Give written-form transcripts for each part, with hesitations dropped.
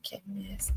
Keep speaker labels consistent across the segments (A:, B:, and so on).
A: Okay, yes.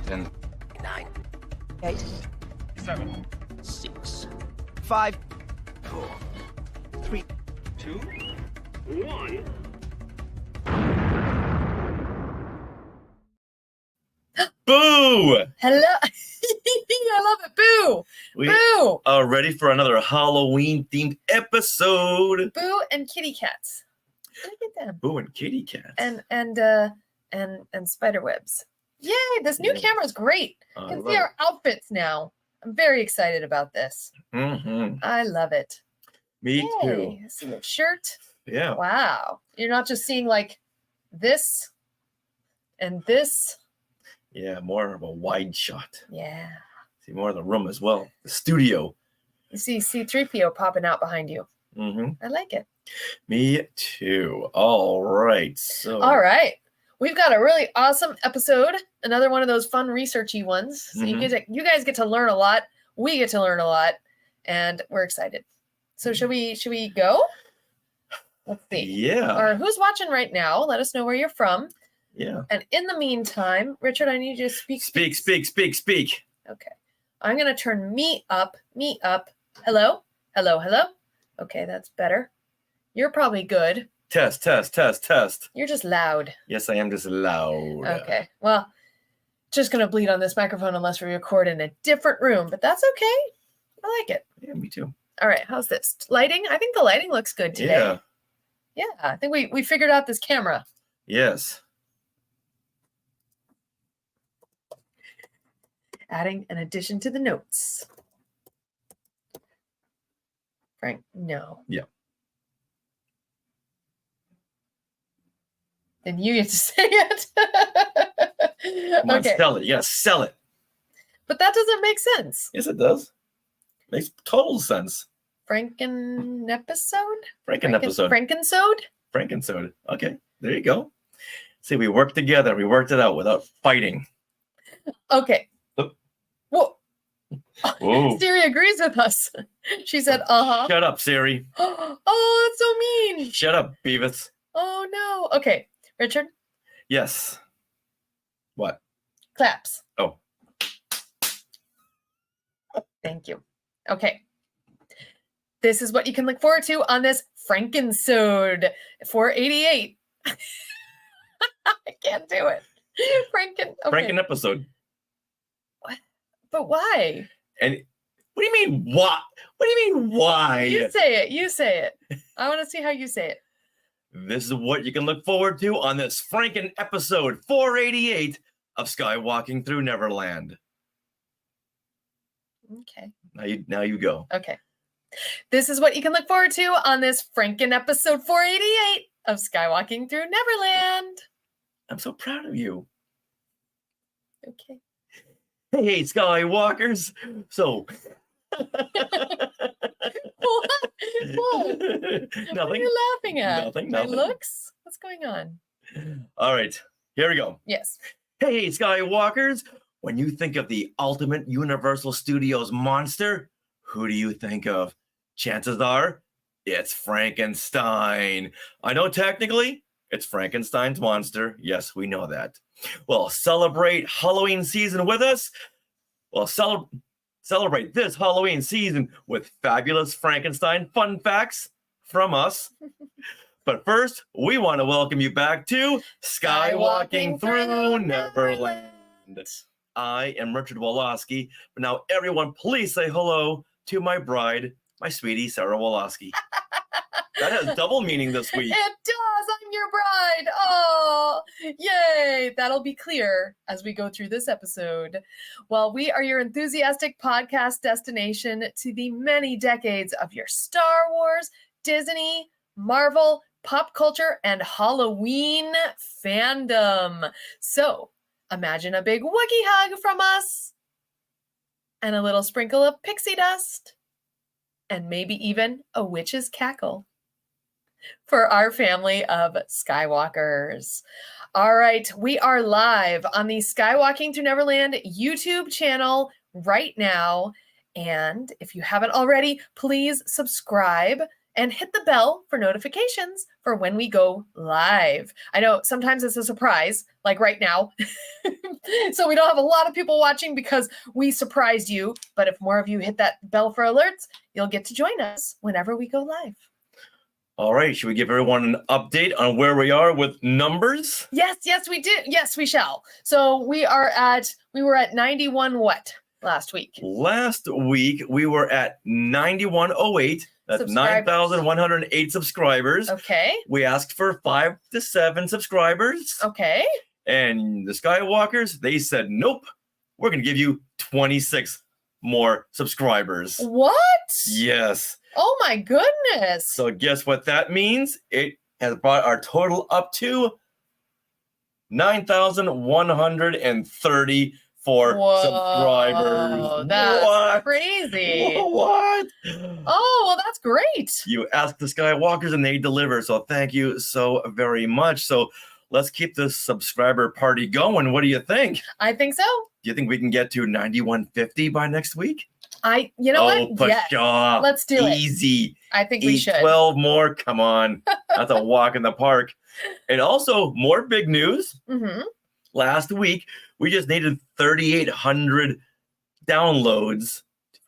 B: Ten,
C: 9,
A: 8,
D: 7,
C: 6,
A: 5,
C: 4,
A: 3.
D: 2, 1.
B: Boo!
A: Hello. I love it. Boo.
B: We
A: Boo.
B: are ready for another Halloween-themed episode.
A: Boo and kitty cats. Look at them.
B: Boo and kitty cats.
A: And spider webs. Yay, this new
B: Yeah.
A: camera is great.
B: I
A: You can
B: love
A: see our outfits now. I'm very excited about this.
B: Mm-hmm.
A: I love it.
B: Me too.
A: Yay. See your shirt.
B: Yeah.
A: Wow. You're not just seeing like this and this.
B: Yeah, more of a wide shot.
A: Yeah.
B: See more of the room as well. The studio.
A: You see C-3PO popping out behind you.
B: Mm-hmm.
A: I like it.
B: Me too. All right. So.
A: All right. We've got a really awesome episode. Another one of those fun researchy ones. So
B: Mhm.
A: you guys get to learn a lot. We get to learn a lot. And we're excited. So should we go? Let's see.
B: Yeah.
A: Or who's watching right now? Let us know where you're from.
B: Yeah.
A: And in the meantime, Richard, I need you to speak.
B: Speak.
A: Okay. I'm going to turn me up. Hello? Hello? Okay, that's better. You're probably good.
B: Test.
A: You're just loud.
B: Yes, I am just loud.
A: Okay. Well, just going to bleed on this microphone unless we record in a different room, but that's okay. I like it.
B: Yeah, me too.
A: All right. How's this? Lighting? I think the lighting looks good today.
B: Yeah.
A: Yeah. I think we figured out this camera.
B: Yes.
A: Adding an addition to the notes. Frank, no.
B: Yeah.
A: Then you get to say it.
B: Come on,
A: Okay.
B: sell it. You gotta sell it.
A: But that doesn't make sense.
B: Yes, it does. Makes total sense.
A: Franken episode?
B: Frankensode. Okay, there you go. See, we worked together. We worked it out without fighting.
A: Okay.
B: Oh.
A: Whoa.
B: Whoa.
A: Siri agrees with us. She said, uh-huh.
B: Shut up, Siri.
A: Oh, that's so mean.
B: Shut up, Beavis.
A: Oh, no. Okay. Richard,
B: Yes. What?
A: claps.
B: Oh.
A: Thank you. Okay. This is what you can look forward to on this Frankensode 488. I can't do it. Okay.
B: Franken episode.
A: But why?
B: And what do you mean why? What do you mean why?
A: You say it. I want to see how you say it.
B: This is what you can look forward to on this Franken episode 488 of Skywalking Through Neverland.
A: Okay.
B: Now you go.
A: Okay. This is what you can look forward to on this Franken episode 488 of Skywalking Through Neverland.
B: I'm so proud of you.
A: Okay.
B: Hey, Skywalkers. So.
A: What? What are
B: Nothing.
A: you laughing at?
B: Nothing.
A: My looks? What's going on?
B: All right. Here we go.
A: Yes.
B: Hey, Skywalkers. When you think of the ultimate Universal Studios monster, who do you think of? Chances are it's Frankenstein. I know technically it's Frankenstein's monster. Yes, we know that. Well, celebrate Halloween season with us. Well, celebrate this Halloween season with fabulous Frankenstein fun facts from us. But first, we want to welcome you back to Skywalking Through Neverland. I am Richard Woloski, but now everyone please say hello to my bride, my sweetie, Sarah Woloski. That has double meaning this week.
A: It does. I'm your bride. Oh, yay. That'll be clear as we go through this episode. Well, we are your enthusiastic podcast destination to the many decades of your Star Wars, Disney, Marvel, pop culture, and Halloween fandom. So imagine a big Wookiee hug from us and a little sprinkle of pixie dust and maybe even a witch's cackle for our family of Skywalkers. All right, we are live on the Skywalking Through Neverland YouTube channel right now. And if you haven't already, please subscribe and hit the bell for notifications for when we go live. I know sometimes it's a surprise, like right now. So we don't have a lot of people watching because we surprised you. But if more of you hit that bell for alerts, you'll get to join us whenever we go live.
B: All right, should we give everyone an update on where we are with numbers?
A: Yes, we did. Yes, we shall. So we were at 91 what last week?
B: Last week, we were at 9108. That's 9,108 subscribers.
A: Okay.
B: We asked for 5 to 7 subscribers.
A: Okay.
B: And the Skywalkers, they said, nope, we're going to give you 26 more subscribers.
A: What?
B: Yes.
A: Oh my goodness.
B: So guess what that means? It has brought our total up to 9,134 subscribers.
A: That's crazy.
B: What?
A: Oh, well, that's great.
B: You ask the Skywalkers and they deliver. So thank you so very much. So let's keep this subscriber party going. What do you think?
A: I think so.
B: Do you think we can get to 9150 by next week?
A: You know what? Yes.
B: Pshaw.
A: Let's do it.
B: Easy.
A: I think we should.
B: 12 more. Come on. That's a walk in the park. And also, more big news.
A: Mm-hmm.
B: Last week, we just needed 3,800 downloads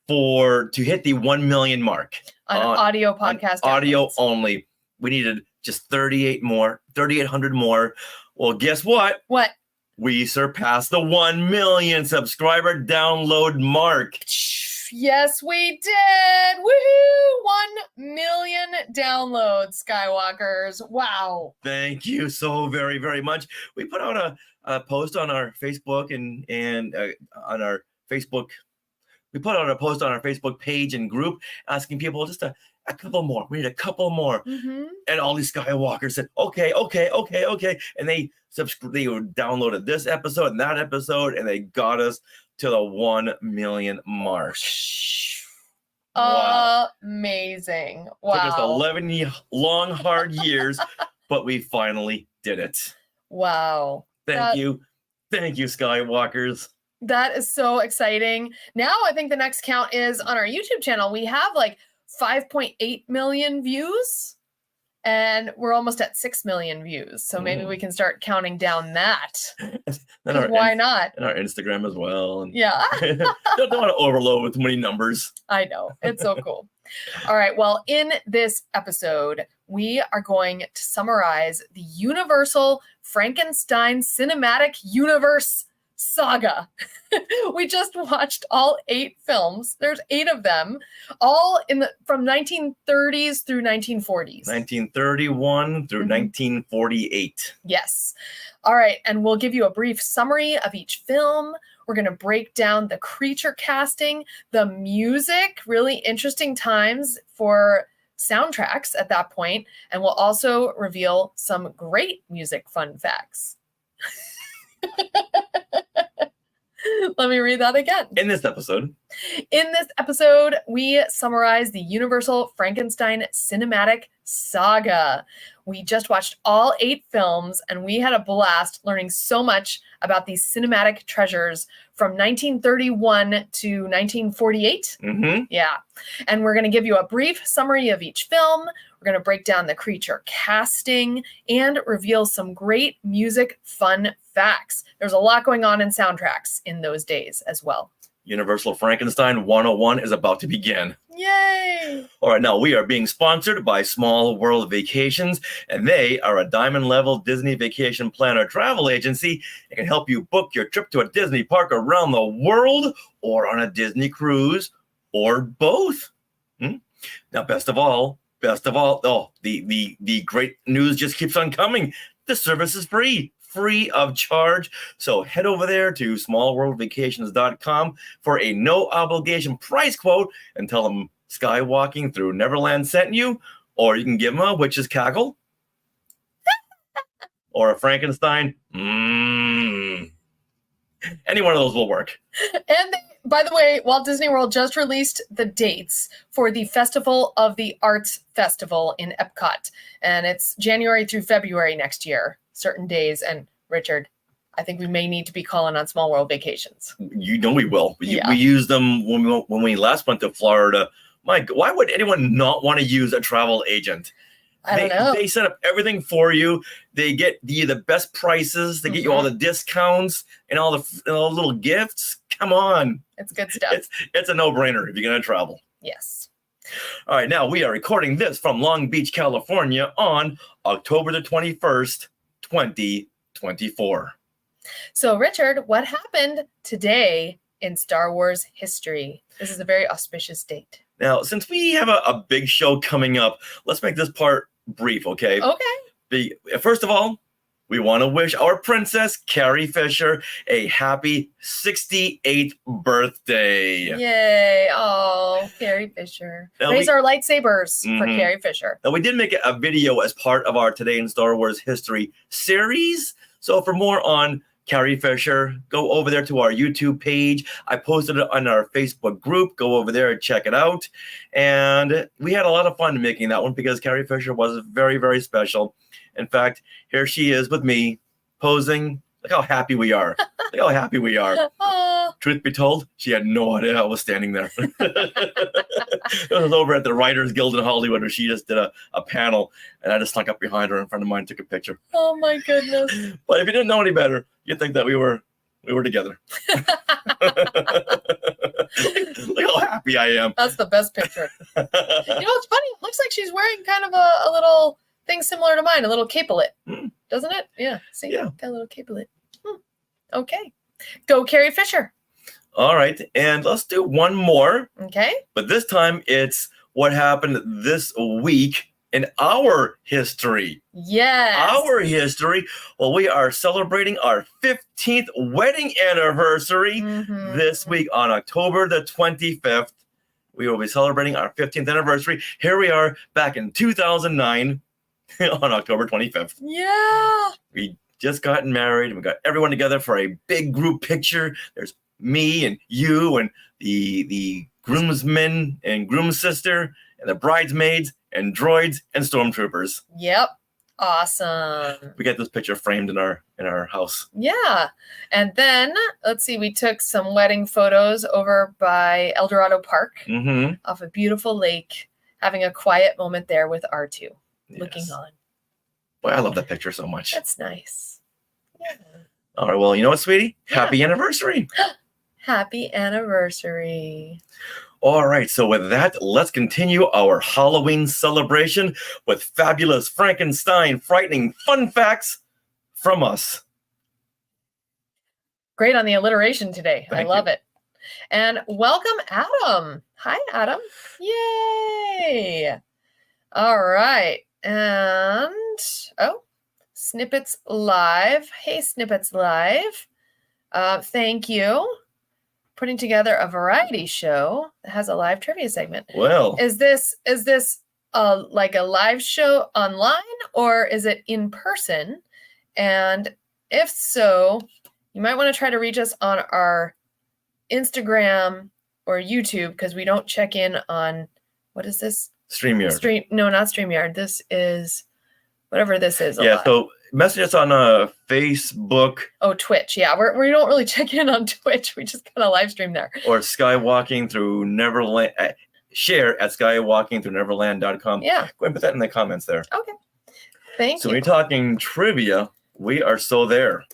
B: to hit the 1 million mark.
A: On audio podcast.
B: Audio
A: downloads.
B: only. We needed just 3,800 more. Well, guess what?
A: What?
B: We surpassed the 1 million subscriber download mark.
A: Yes, we did. Woohoo! 1 million downloads, Skywalkers. Wow.
B: Thank you so very, very much. We put out a post on our Facebook and on our Facebook. We put out a post on our Facebook page and group asking people just a couple more. We need a couple more.
A: Mm-hmm.
B: And all these Skywalkers said, okay. And they downloaded this episode and that episode, and they got us to the 1 million mark.
A: Wow. Amazing. Wow.
B: Took us 11 long, hard years, but we finally did it.
A: Wow.
B: Thank you. Thank you, Skywalkers.
A: That is so exciting. Now I think the next count is on our YouTube channel. We have like 5.8 million views and we're almost at 6 million views. So maybe we can start counting down that. Why not?
B: And our Instagram as well. And
A: yeah.
B: don't want to overload with too many numbers.
A: I know. It's so cool. All right. Well, in this episode, we are going to summarize the Universal Frankenstein Cinematic Universe saga. We just watched all 8 films. There's 8 of them, all from 1930s through 1940s.
B: 1931 through 1948.
A: Yes. All right. And we'll give you a brief summary of each film. We're going to break down the creature casting, the music, really interesting times for soundtracks at that point. And we'll also reveal some great music fun facts. Let me read that again.
B: In this episode,
A: we summarize the Universal Frankenstein Cinematic Saga. We just watched all 8 films, and we had a blast learning so much about these cinematic treasures from 1931 to 1948.
B: Mm-hmm.
A: Yeah. And we're going to give you a brief summary of each film. We're going to break down the creature casting and reveal some great music fun facts. There's a lot going on in soundtracks in those days as well.
B: Universal Frankenstein 101 is about to begin.
A: Yay!
B: All right, now we are being sponsored by Small World Vacations, and they are a diamond-level Disney vacation planner travel agency that can help you book your trip to a Disney park around the world or on a Disney cruise or both. Now, best of all, best of all, the great news just keeps on coming. The service is free of charge. So head over there to smallworldvacations.com for a no obligation price quote and tell them Skywalking Through Neverland sent you, or you can give them a witch's cackle or a Frankenstein. Any one of those will work.
A: And by the way, Walt Disney World just released the dates for the Festival of the Arts Festival in Epcot. And it's January through February next year, certain days. And Richard, I think we may need to be calling on Small World Vacations.
B: You know we will. We
A: Yeah.
B: used them when we last went to Florida. Mike, why would anyone not want to use a travel agent?
A: I don't know.
B: They set up everything for you. They get you the best prices. They get you all the discounts and all the little gifts. Come on.
A: It's good stuff.
B: It's a no-brainer if you're going to travel.
A: Yes.
B: All right, now we are recording this from Long Beach, California on October the 21st, 2024.
A: So, Richard, what happened today in Star Wars history? This is a very auspicious date.
B: Now, since we have a big show coming up, let's make this part brief, okay?
A: Okay.
B: First of all, we want to wish our princess, Carrie Fisher, a happy 68th birthday.
A: Yay. Oh, Carrie Fisher.
B: Now
A: Raise our lightsabers for
B: Mhm.
A: Carrie Fisher.
B: Now, we did make a video as part of our Today in Star Wars History series. So for more on Carrie Fisher, go over there to our YouTube page. I posted it on our Facebook group. Go over there and check it out. And we had a lot of fun making that one because Carrie Fisher was very, very special. In fact, here she is with me posing. Look how happy we are. Look how happy we are.
A: Oh,
B: Truth be told, she had no idea I was standing there. It was over at the Writers Guild in Hollywood where she just did a panel, and I just snuck up behind her in front of mine and took a picture.
A: oh my goodness.
B: But if you didn't know any better, you'd think that we were together. Look how happy I am.
A: That's the best picture. You know, it's funny. It looks like she's wearing kind of a little thing similar to mine, a little capelet. Doesn't it? Yeah. See?
B: Yeah.
A: Got a little capelet. Okay. Go Carrie Fisher.
B: All right, and let's do one more.
A: Okay.
B: But this time it's what happened this week in our history.
A: Yes.
B: Our history. Well, we are celebrating our 15th wedding anniversary
A: Mhm.
B: this week on October the 25th. We will be celebrating our 15th anniversary. Here we are back in 2009 on October 25th.
A: Yeah.
B: We just gotten married and we got everyone together for a big group picture. There's me and you and the groomsmen and groom's sister and the bridesmaids and droids and stormtroopers.
A: Yep. Awesome.
B: We got this picture framed in our house.
A: Yeah. And then let's see, we took some wedding photos over by El Dorado Park
B: Mm-hmm.
A: off a beautiful lake, having a quiet moment there with R2 looking on.
B: Boy, I love that picture so much.
A: That's nice. Yeah.
B: All right, well, you know what, sweetie?
A: Yeah.
B: Happy anniversary.
A: Happy anniversary.
B: All right, so with that, let's continue our Halloween celebration with fabulous Frankenstein frightening fun facts from us.
A: Great on the alliteration today.
B: Thank
A: I love
B: you.
A: it. And welcome, Adam. Hi, Adam. Yay. All right. And, Snippets Live. Hey, Snippets Live. Thank you. Putting together a variety show that has a live trivia segment.
B: Well,
A: Is this like a live show online or is it in person? And if so, you might want to try to reach us on our Instagram or YouTube because we don't check in on, what is this?
B: StreamYard.
A: No, not StreamYard. This is whatever this is.
B: Yeah, so message us on Facebook
A: Oh, Twitch. Yeah, we don't really check in on Twitch. We just kind of live stream there.
B: or Skywalking Through Neverland. Share at skywalkingthrough-neverland.com.
A: Yeah.
B: Go and put that in the comments there.
A: Okay. Thank
B: So
A: you.
B: when you're talking trivia, we are so there.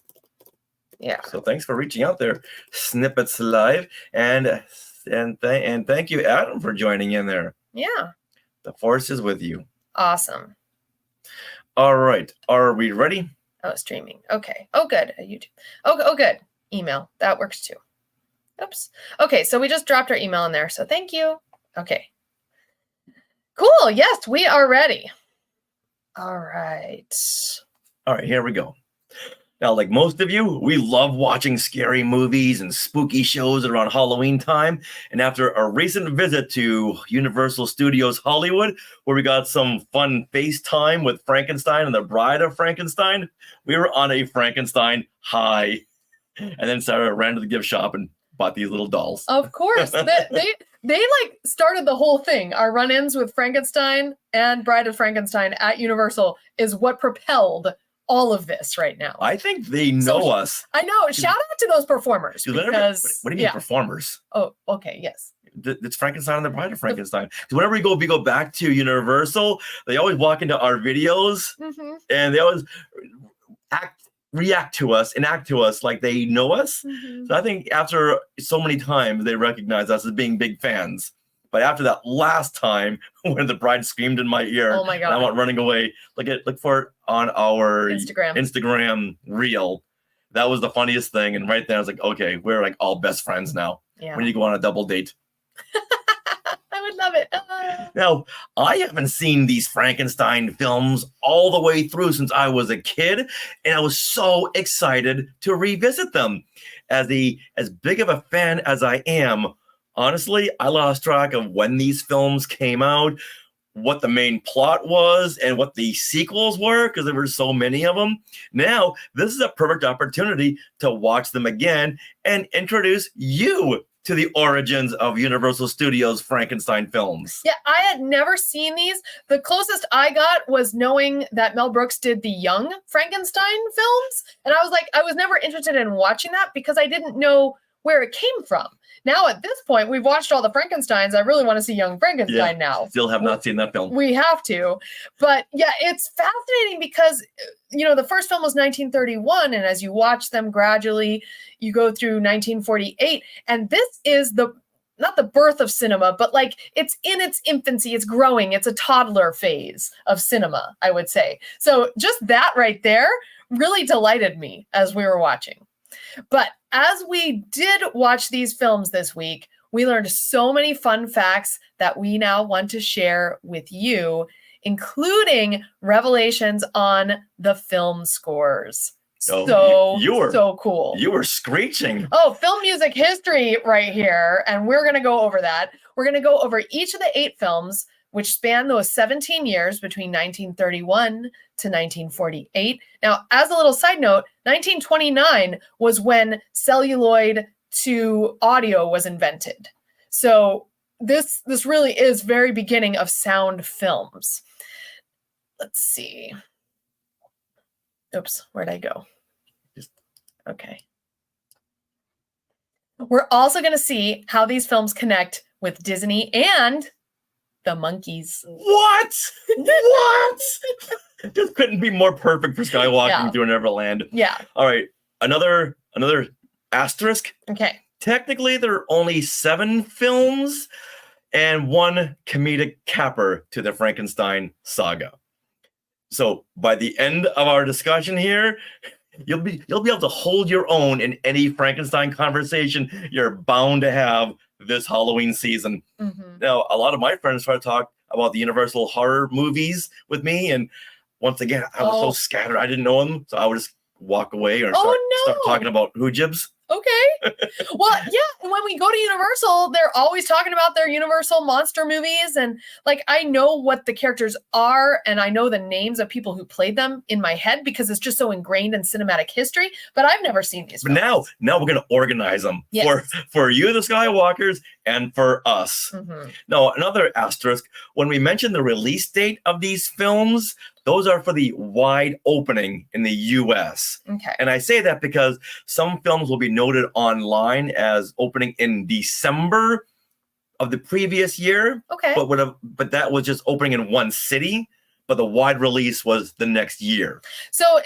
A: Yeah.
B: So thanks for reaching out there, Snippets Live, and thank you, Adam, for joining in there.
A: Yeah.
B: The force is with you.
A: Awesome.
B: All right, are we ready?
A: Oh, streaming. Okay. Oh, good. YouTube. Oh, good. Email. That works too. Oops. Okay, so we just dropped our email in there. So thank you. Okay. Cool. Yes, we are ready. All right.
B: All right, here we go. Now, like most of you, we love watching scary movies and spooky shows around Halloween time. And after a recent visit to Universal Studios Hollywood, where we got some fun FaceTime with Frankenstein and the Bride of Frankenstein, we were on a Frankenstein high. And then Sarah ran to the gift shop and bought these little dolls.
A: Of course. They like started the whole thing. Our run-ins with Frankenstein and Bride of Frankenstein at Universal is what propelled all of this right now.
B: I think they know us.
A: I know. Shout out to those performers. Because,
B: what do you mean performers?
A: Oh, okay. Yes.
B: It's Frankenstein and the Bride of Frankenstein. So whenever we go back to Universal, they always walk into our videos and they always react to us and act to us like they know us. So I think after so many times, they recognize us as being big fans. But after that last time when the bride screamed in my ear,
A: oh my God,
B: and I went running away, look for it on our
A: Instagram
B: reel. That was the funniest thing. And right there, I was like, okay, we're like all best friends now.
A: Yeah.
B: We need to go on a double date.
A: I would love it.
B: Now, I haven't seen these Frankenstein films all the way through since I was a kid, and I was so excited to revisit them. As big of a fan as I am, honestly, I lost track of when these films came out, what the main plot was, and what the sequels were, because there were so many of them. Now, this is a perfect opportunity to watch them again and introduce you to the origins of Universal Studios Frankenstein films.
A: Yeah, I had never seen these. The closest I got was knowing that Mel Brooks did the Young Frankenstein films. And I was like, I was never interested in watching that because I didn't know where it came from. Now, at this point, we've watched all the Frankensteins. I really want to see Young Frankenstein now.
B: Still have not seen that film.
A: We have to. But yeah, it's fascinating because, the first film was 1931. And as you watch them gradually, you go through 1948. And this is not the birth of cinema, but like it's in its infancy. It's growing. It's a toddler phase of cinema, I would say. So just that right there really delighted me as we were watching. But as we did watch these films this week, we learned so many fun facts that we now want to share with you, including revelations on the film scores. So cool.
B: You were screeching.
A: Oh, film music history right here. And we're going to go over that. We're going to go over each of the 8 films, which span those 17 years between 1931 to 1948. Now, as a little side note, 1929 was when celluloid to audio was invented. So this really is very beginning of sound films. Let's see. Oops, where'd I go? Okay. We're also going to see how these films connect with Disney and the monkeys.
B: What? Just couldn't be more perfect for skywalking through Neverland.
A: Yeah.
B: All right. Another asterisk.
A: Okay.
B: Technically, there are only 7 films and 1 comedic capper to the Frankenstein saga. So by the end of our discussion here, you'll be able to hold your own in any Frankenstein conversation you're bound to have this Halloween season. Now, a lot of my friends try to talk about the Universal horror movies with me, and once again, I was so scattered, I didn't know them, so I would just walk away or start talking about hoojibs.
A: Okay. Well, yeah, when we go to Universal, they're always talking about their Universal monster movies. And like, I know what the characters are and I know the names of people who played them in my head because it's just so ingrained in cinematic history, but I've never seen these films.
B: But now we're going to organize them for you, the Skywalkers, and for us. Now, another asterisk, when we mention the release date of these films, those are for the wide opening in the US.
A: Okay.
B: And I say that because some films will be noted online as opening in December of the previous year.
A: Okay.
B: But that was just opening in one city, but the wide release was the next year.
A: So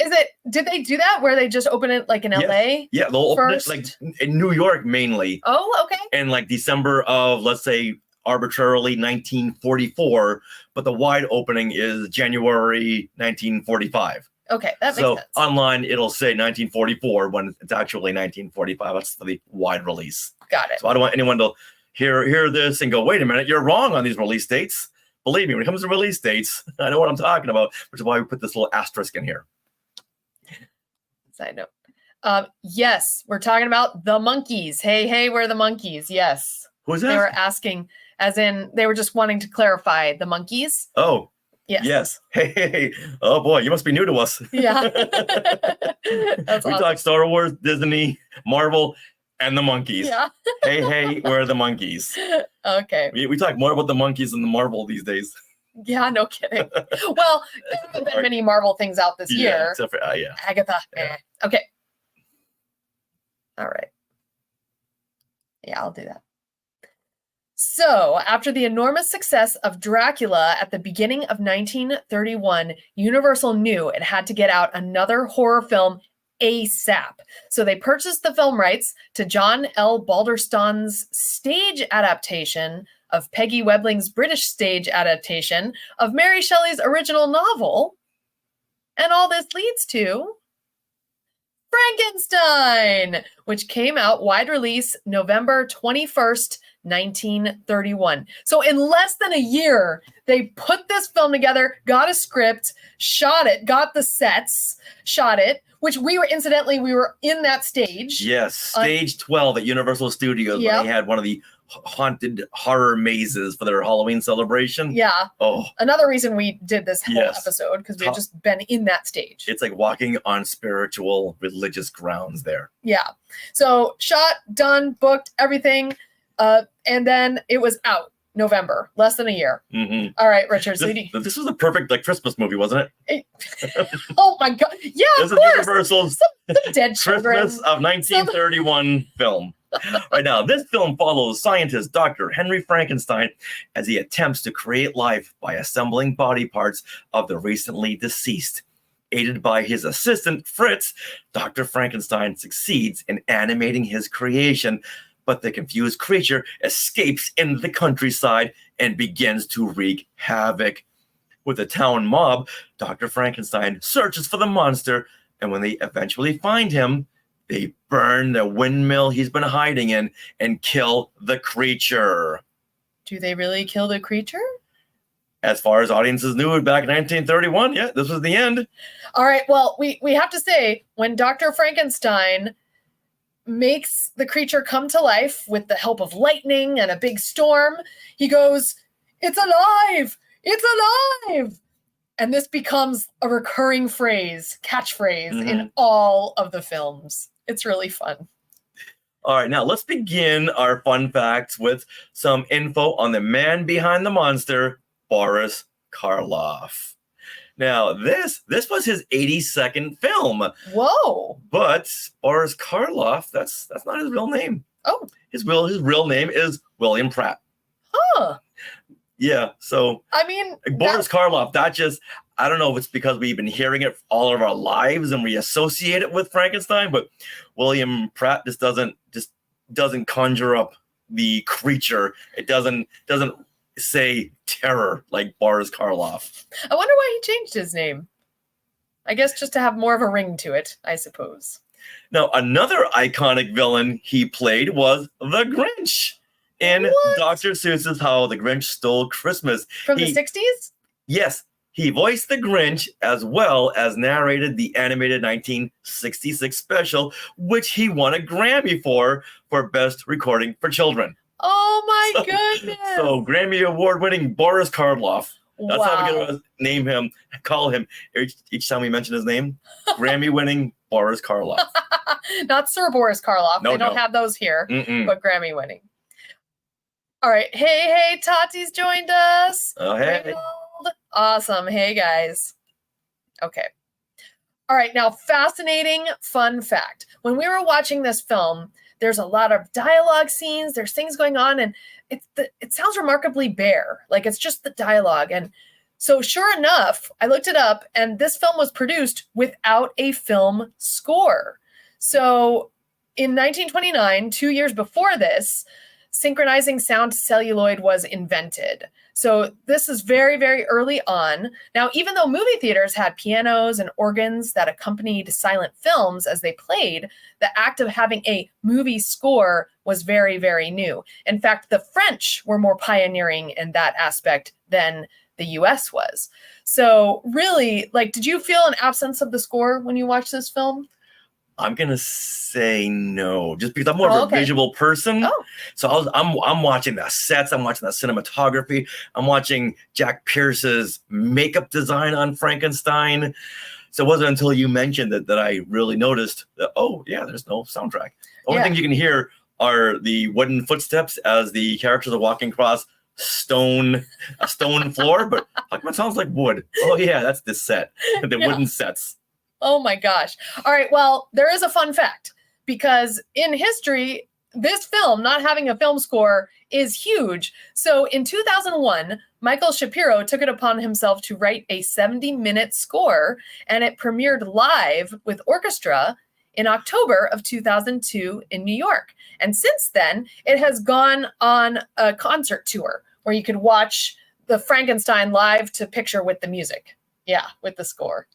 A: did they do that where they just open it like in LA?
B: Yeah, they'll open it like in New York mainly.
A: Oh, okay.
B: And like December of, let's say, arbitrarily 1944, but the wide opening is January 1945.
A: Okay, that makes sense.
B: So online it'll say 1944 when it's actually 1945. That's the wide release.
A: Got it.
B: So I don't want anyone to hear this and go, wait a minute, you're wrong on these release dates. believe me, when it comes to release dates, I know what I'm talking about, which is why we put this little asterisk in here.
A: Side note. Yes, we're talking about the monkeys. Hey, we're the monkeys. Yes.
B: Who's
A: They were
B: that?
A: asking, as in, they were just wanting to clarify the monkeys.
B: Oh,
A: Yes.
B: yes. Hey. Oh, boy, you must be new to us.
A: Yeah. That's
B: We
A: awesome.
B: talk Star Wars, Disney, Marvel, and the monkeys.
A: Yeah.
B: Hey, we're the monkeys.
A: Okay.
B: We talk more about the monkeys than the Marvel these days.
A: Yeah, no kidding. Well, there haven't been many Marvel things out this
B: Yeah,
A: year.
B: except for, yeah.
A: Agatha.
B: Yeah.
A: Okay. All right. Yeah, I'll do that. So, after the enormous success of Dracula at the beginning of 1931, Universal knew it had to get out another horror film ASAP. So they purchased the film rights to John L. Balderston's stage adaptation of Peggy Webling's British stage adaptation of Mary Shelley's original novel. And all this leads to Frankenstein, which came out wide release November 21st, 1931. So in less than a year, they put this film together, got a script, shot it, got the sets, shot it, which we were in that stage.
B: Yes, stage 12 at Universal Studios
A: Yep.
B: when they had one of the haunted horror mazes for their Halloween celebration.
A: Yeah.
B: Oh,
A: Another reason we did this whole
B: Yes.
A: episode, because we had just been in that stage.
B: it's like walking on spiritual, religious grounds there.
A: Yeah. So shot, done, booked, everything. And then it was out November, less than a year.
B: Mhm.
A: All right, Richard. So
B: This was the perfect Christmas movie, wasn't it?
A: oh my God. Yeah,
B: This
A: of
B: is
A: course.
B: Universal's
A: Some dead children.
B: Christmas of 1931 film. Right now, this film follows scientist Dr. Henry Frankenstein as he attempts to create life by assembling body parts of the recently deceased. Aided by his assistant, Fritz, Dr. Frankenstein succeeds in animating his creation, but the confused creature escapes into the countryside and begins to wreak havoc. With the town mob, Dr. Frankenstein searches for the monster, and when they eventually find him, they burn the windmill he's been hiding in and kill the creature.
A: Do they really kill the creature?
B: As far as audiences knew back in 1931, yeah, this was the end.
A: All right. Well, we have to say, when Dr. Frankenstein makes the creature come to life with the help of lightning and a big storm, he goes, "It's alive! It's alive!" And this becomes a recurring catchphrase in all of the films. It's really fun.
B: All right, now let's begin our fun facts with some info on the man behind the monster, Boris Karloff. Now, this was his 82nd film,
A: Whoa.
B: but Boris Karloff, that's not his real name.
A: Oh.
B: His real name is William Pratt.
A: Huh.
B: Yeah, so
A: I mean,
B: Boris Karloff, I don't know if it's because we've been hearing it all of our lives and we associate it with Frankenstein, but William Pratt just doesn't conjure up the creature. It doesn't say terror like Boris Karloff.
A: I wonder why he changed his name. I guess just to have more of a ring to it, I suppose.
B: Now, another iconic villain he played was the Grinch in
A: What?
B: Dr. Seuss's How the Grinch Stole Christmas.
A: From the 60s?
B: Yes, he voiced the Grinch as well as narrated the animated 1966 special, which he won a Grammy for Best Recording for Children.
A: Oh my goodness.
B: So Grammy Award-winning Boris Karloff. That's how we're
A: Wow.
B: going to call him each time we mention his name. Grammy-winning Boris Karloff.
A: Not Sir Boris Karloff.
B: No,
A: they don't
B: no.
A: have those here,
B: Mm-mm.
A: but Grammy winning. All right. Hey, Tati's joined us.
B: Oh, hey.
A: Ringgold. Awesome. Hey, guys. Okay. All right. Now, fascinating fun fact. When we were watching this film, there's a lot of dialogue scenes. There's things going on, and it sounds remarkably bare. Like it's just the dialogue. And so sure enough, I looked it up, and this film was produced without a film score. So in 1929, 2 years before this, synchronizing sound to celluloid was invented. So this is very, very early on. Now, even though movie theaters had pianos and organs that accompanied silent films as they played, the act of having a movie score was very, very new. In fact, the French were more pioneering in that aspect than the US was. So really, like, did you feel an absence of the score when you watched this film?
B: I'm gonna say no, just because I'm more of a
A: okay.
B: visual person.
A: Oh.
B: So I'm watching the sets, I'm watching the cinematography, I'm watching Jack Pierce's makeup design on Frankenstein. So it wasn't until you mentioned it that I really noticed that, oh yeah, there's no soundtrack. The only thing you can hear are the wooden footsteps as the characters are walking across a stone floor, but how come it sounds like wood? Oh yeah, that's the set, the wooden sets.
A: Oh my gosh. All right. Well, there is a fun fact because in history, this film, not having a film score, is huge. So in 2001, Michael Shapiro took it upon himself to write a 70-minute score, and it premiered live with orchestra in October of 2002 in New York. And since then, it has gone on a concert tour where you could watch the Frankenstein live to picture with the music. Yeah, with the score.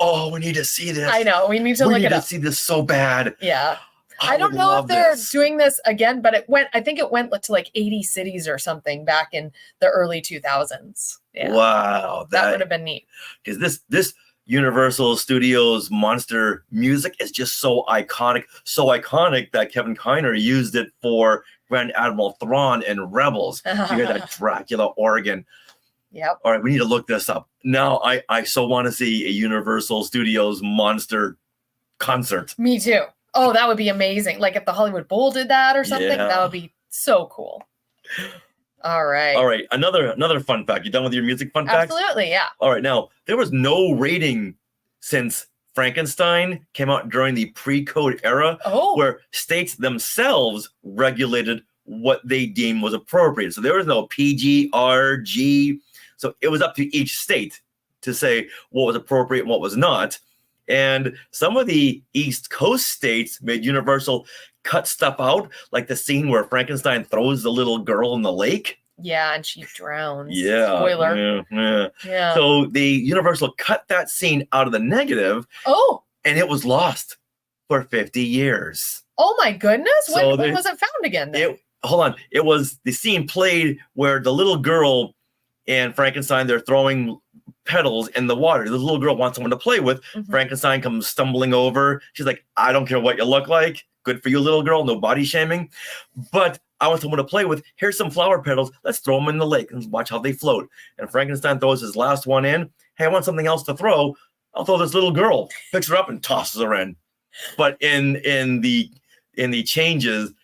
B: Oh, we need to see this.
A: I know. We need to look it up.
B: We need to see this so bad.
A: Yeah. I don't know if they're doing this again, but I think it went to like 80 cities or something back in the early 2000s. Yeah.
B: Wow.
A: That would have been neat.
B: Because this Universal Studios monster music is just so iconic that Kevin Kiner used it for Grand Admiral Thrawn and Rebels. You hear that Dracula organ.
A: Yep.
B: All right, we need to look this up. Now I so want to see a Universal Studios monster concert.
A: Me too. Oh, that would be amazing. Like if the Hollywood Bowl did that or something, that would be so cool. All right.
B: All right, another fun fact. You done with your music fun facts?
A: Absolutely, yeah.
B: All right, now, there was no rating since Frankenstein came out during the pre-code era where states themselves regulated what they deemed was appropriate. So there was no PG, R, G. So it was up to each state to say what was appropriate and what was not. And some of the East Coast states made Universal cut stuff out, like the scene where Frankenstein throws the little girl in the lake.
A: Yeah, and she drowns.
B: Yeah.
A: Spoiler.
B: Yeah. So the Universal cut that scene out of the negative.
A: Oh.
B: And it was lost for 50 years.
A: Oh my goodness.
B: So
A: when was it found again then?
B: Hold on. It was the scene played where the little girl and Frankenstein, they're throwing petals in the water. The little girl wants someone to play with. Mm-hmm. Frankenstein comes stumbling over. She's like, I don't care what you look like. Good for you, little girl. No body shaming. But I want someone to play with. Here's some flower petals. Let's throw them in the lake and watch how they float. And Frankenstein throws his last one in. Hey, I want something else to throw. I'll throw this little girl. Picks her up and tosses her in. But in the changes,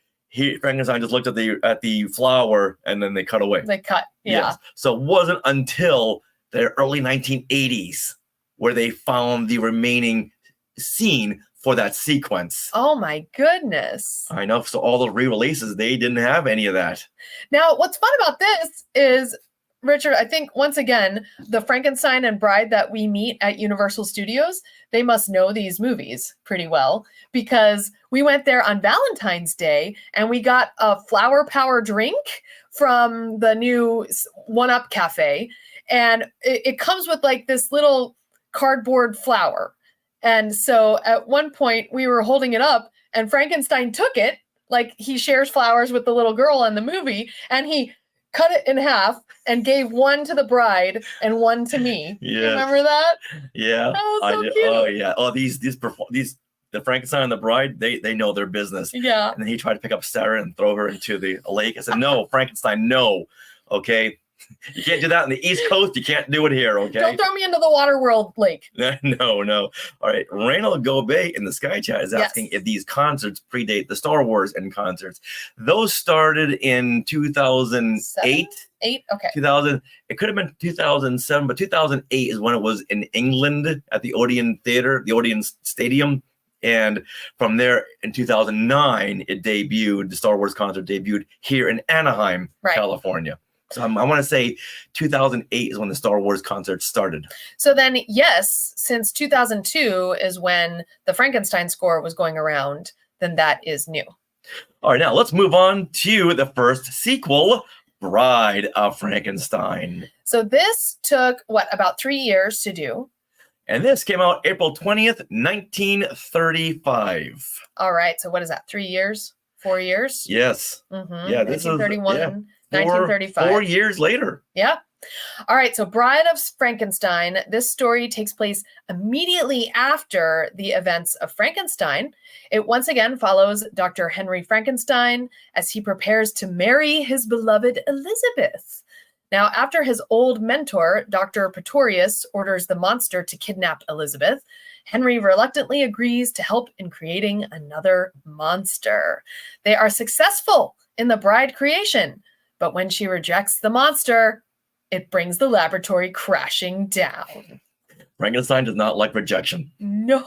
B: Frankenstein just looked at the flower and then they cut away.
A: They cut. Yeah. Yes.
B: So it wasn't until the early 1980s where they found the remaining scene for that sequence.
A: Oh my goodness.
B: I know. So all the re-releases, they didn't have any of that.
A: Now, what's fun about this is, Richard, I think once again, the Frankenstein and Bride that we meet at Universal Studios, they must know these movies pretty well because we went there on Valentine's Day and we got a flower power drink from the new 1UP Cafe. And it comes with like this little cardboard flower. And so at one point we were holding it up and Frankenstein took it, like he shares flowers with the little girl in the movie, and he cut it in half and gave one to the bride and one to me. Yeah. You remember that?
B: Yeah.
A: That was so cute.
B: Oh yeah. Oh, these the Frankenstein and the bride, they know their business.
A: Yeah.
B: And then he tried to pick up Sarah and throw her into the lake. I said, no, Frankenstein, no. Okay. You can't do that on the East Coast. You can't do it here, okay?
A: Don't throw me into the Waterworld lake.
B: No. All right. Reynold Gobet in the Sky Chat is asking if these concerts predate the Star Wars and concerts. Those started in 2008.
A: 8? Okay.
B: 2000. It could have been 2007, but 2008 is when it was in England at the Odeon Theater, the Odeon Stadium. And from there in 2009, the Star Wars concert debuted here in Anaheim, California. So I want to say 2008 is when the Star Wars concert started.
A: So then, yes, since 2002 is when the Frankenstein score was going around, then that is new.
B: All right, now let's move on to the first sequel, Bride of Frankenstein.
A: So this took, about 3 years to do?
B: And this came out April 20th, 1935.
A: All right, so what is that, 3 years? 4 years?
B: Yes.
A: Mm-hmm.
B: Yeah, this is
A: 1931, 1935.
B: 4 years later.
A: Yeah. All right, so Bride of Frankenstein, this story takes place immediately after the events of Frankenstein. It once again follows Dr. Henry Frankenstein as he prepares to marry his beloved Elizabeth. Now, after his old mentor, Dr. Pretorius, orders the monster to kidnap Elizabeth, Henry reluctantly agrees to help in creating another monster. They are successful in the bride creation, but when she rejects the monster, it brings the laboratory crashing down.
B: Frankenstein does not like rejection.
A: No,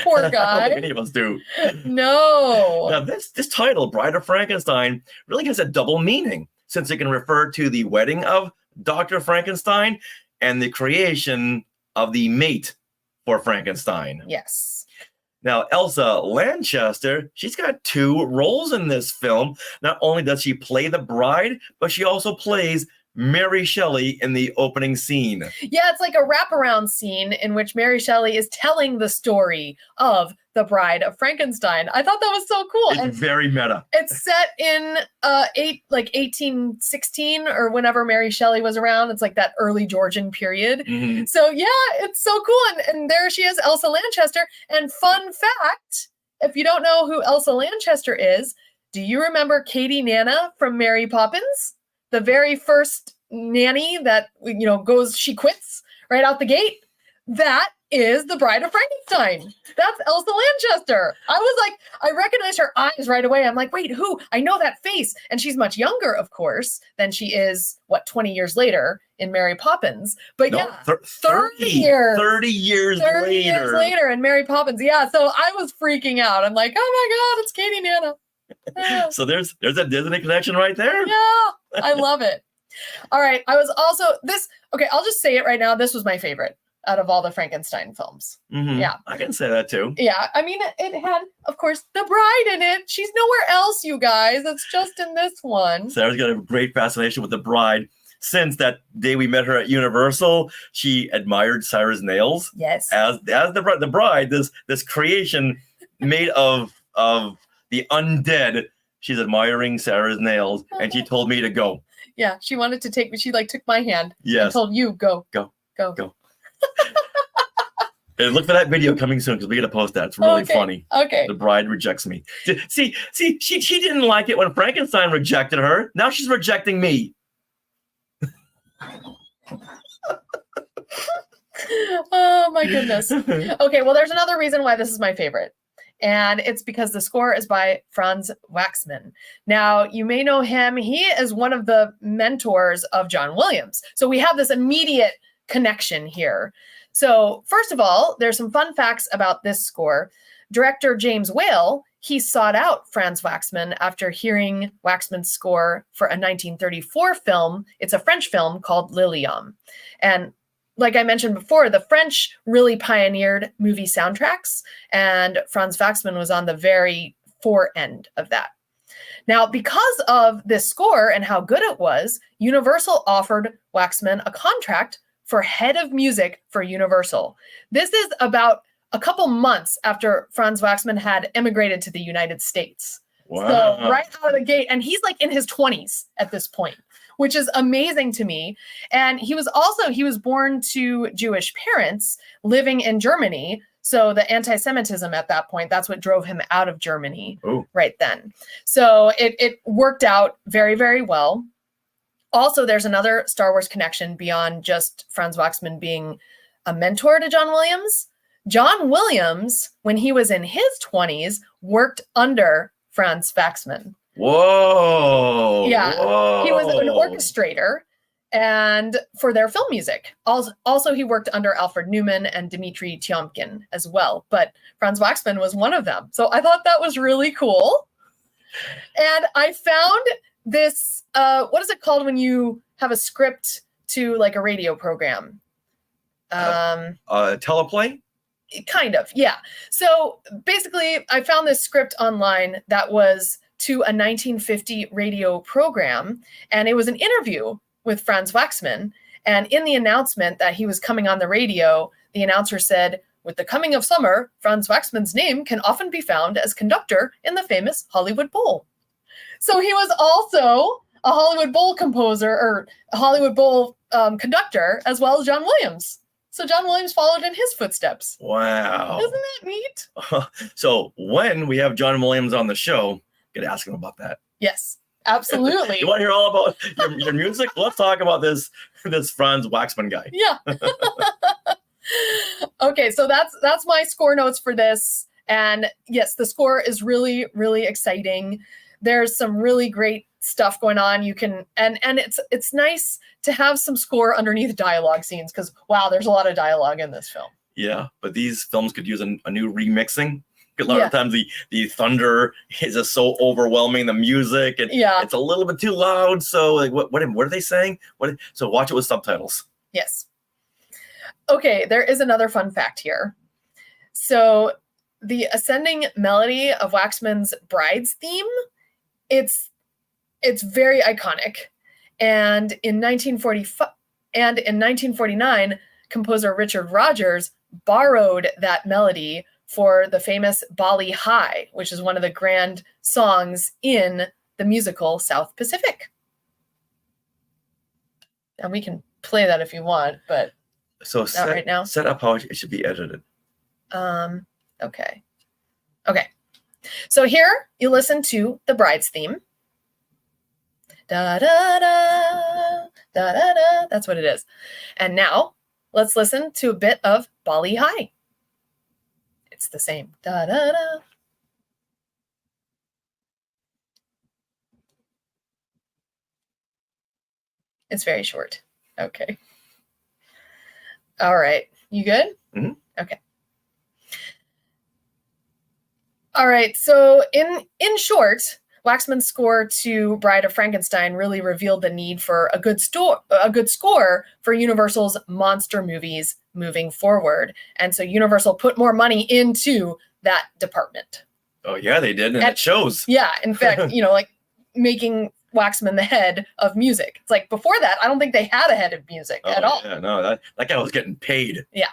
A: poor
B: I don't
A: guy.
B: think any of us do.
A: No.
B: Now, this title, Bride of Frankenstein, really has a double meaning, since it can refer to the wedding of Dr. Frankenstein and the creation of the mate for Frankenstein.
A: Yes.
B: Now, Elsa Lanchester, she's got 2 roles in this film. Not only does she play the bride, but she also plays Mary Shelley in the opening scene.
A: Yeah, it's like a wraparound scene in which Mary Shelley is telling the story of the Bride of Frankenstein. I thought that was so cool.
B: It's
A: And
B: very meta.
A: it's set in 1816 or whenever Mary Shelley was around. It's like that early Georgian period.
B: Mhm.
A: So yeah, it's so cool. And there she is, Elsa Lanchester. And fun fact, if you don't know who Elsa Lanchester is, do you remember Katie Nana from Mary Poppins? The very first nanny that, she quits right out the gate. That is the Bride of Frankenstein. That's Elsa Lanchester. I was like, I recognized her eyes right away. I'm like, wait, who? I know that face. And she's much younger, of course, than she is, 20 years later in Mary Poppins. But
B: No,
A: yeah,
B: 30
A: years.
B: 30 years
A: 30
B: later.
A: years later in Mary Poppins. Yeah, so I was freaking out. I'm like, oh my God, it's Katie Nana. Yeah.
B: So there's a Disney connection right there.
A: Yeah, I love it. All right, I was also okay, I'll just say it right now. This was my favorite out of all the Frankenstein films.
B: Mhm.
A: Yeah.
B: I can say that too.
A: Yeah, I mean, it had, of course, the bride in it. She's nowhere else, you guys. It's just in this one.
B: Sarah's got a great fascination with the bride. Since that day we met her at Universal, she admired Sarah's nails.
A: Yes.
B: As the bride, this creation made of the undead. She's admiring Sarah's nails, and she told me to go.
A: Yeah, she wanted to take me. She took my hand and
B: Yes.
A: told you, go.
B: Go.
A: Go.
B: Go. And look for that video coming soon because we got to post that. It's really
A: Okay,
B: funny.
A: Okay.
B: The bride rejects me. See, she didn't like it when Frankenstein rejected her. Now she's rejecting me.
A: Oh my goodness. Okay, well, there's another reason why this is my favorite. And it's because the score is by Franz Waxman. Now, you may know him. He is one of the mentors of John Williams. So we have this immediate connection here. So first of all, there's some fun facts about this score. Director James Whale, he sought out Franz Waxman after hearing Waxman's score for a 1934 film. It's a French film called Lilium. And like I mentioned before, the French really pioneered movie soundtracks, and Franz Waxman was on the very fore end of that. Now, because of this score and how good it was, Universal offered Waxman a contract for head of music for Universal. This is about a couple months after Franz Waxman had immigrated to the United States.
B: Wow.
A: So right out of the gate, and he's like in his 20s at this point, which is amazing to me. And he was born to Jewish parents living in Germany. So the anti-Semitism at that point, that's what drove him out of Germany right then. So it worked out very, very well. Also, there's another Star Wars connection beyond just Franz Waxman being a mentor to John Williams. John Williams, when he was in his 20s, worked under Franz Waxman.
B: Whoa.
A: Yeah.
B: Whoa.
A: He was an orchestrator and for their film music. Also, he worked under Alfred Newman and Dmitri Tiomkin as well. But Franz Waxman was one of them. So I thought that was really cool. And I found this, what is it called when you have a script to like a radio program?
B: Teleplay?
A: Kind of, yeah. So basically, I found this script online that was to a 1950 radio program, and it was an interview with Franz Waxman. And in the announcement that he was coming on the radio, the announcer said, "With the coming of summer, Franz Waxman's name can often be found as conductor in the famous Hollywood Bowl." So he was also a Hollywood Bowl composer, or a Hollywood Bowl conductor, as well as John Williams. So John Williams followed in his footsteps.
B: Wow.
A: Isn't that neat?
B: So when we have John Williams on the show, gonna ask him about that.
A: Yes, absolutely.
B: You want to hear all about your music? Let's talk about this Franz Waxman guy.
A: Yeah. Okay, so that's my score notes for this. And yes, the score is really, really exciting. There's some really great stuff going on. You can and it's nice to have some score underneath dialogue scenes, because wow, there's a lot of dialogue in this film.
B: Yeah, but these films could use a new remixing. A lot of times the thunder is just so overwhelming, the music, and it's a little bit too loud. So like, what are they saying? So watch it with subtitles.
A: Yes. Okay, there is another fun fact here. So the ascending melody of Waxman's Bride's theme, it's very iconic. And in 1949, composer Richard Rodgers borrowed that melody for the famous Bali High, which is one of the grand songs in the musical South Pacific. And we can play that if you want, but
B: so
A: not right now.
B: Set up how it should be edited.
A: Okay. So here you listen to the Bride's theme. Da da da da da da. That's what it is. And now let's listen to a bit of Bali High. It's the same. Da da da. It's very short. Okay. All right. You good?
B: Mm-hmm.
A: Okay. All right. So in short, Waxman's score to Bride of Frankenstein really revealed the need for a good score for Universal's monster movies moving forward. And so Universal put more money into that department.
B: Oh yeah, they did, and it shows.
A: Yeah, in fact, like making Waxman the head of music. It's like before that, I don't think they had a head of music at all.
B: Yeah, no, that guy was getting paid.
A: Yeah.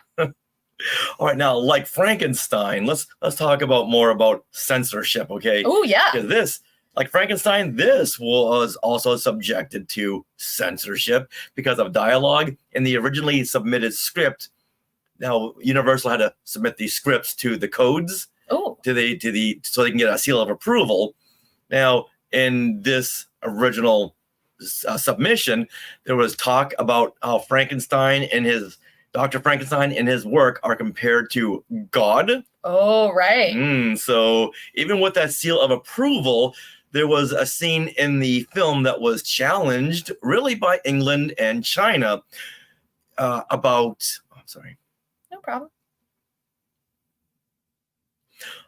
B: All right, now like Frankenstein, let's talk more about censorship, okay?
A: Oh yeah.
B: Because this, like Frankenstein, this was also subjected to censorship because of dialogue in the originally submitted script. Now Universal had to submit these scripts to the codes so they can get a seal of approval. Now in this original submission, there was talk about how Dr. Frankenstein and his work are compared to God.
A: Oh, right.
B: So even with that seal of approval, there was a scene in the film that was challenged really by England and China about... I'm sorry.
A: No problem.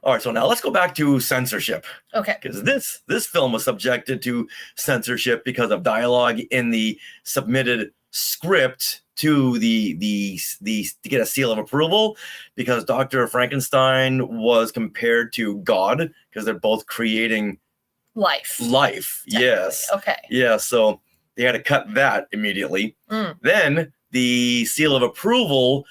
B: All right, so now let's go back to censorship.
A: Okay.
B: Because this film was subjected to censorship because of dialogue in the submitted script to to get a seal of approval, because Dr. Frankenstein was compared to God because they're both creating life. Yes.
A: Okay.
B: Yeah, so they had to cut that immediately. Then the seal of approval,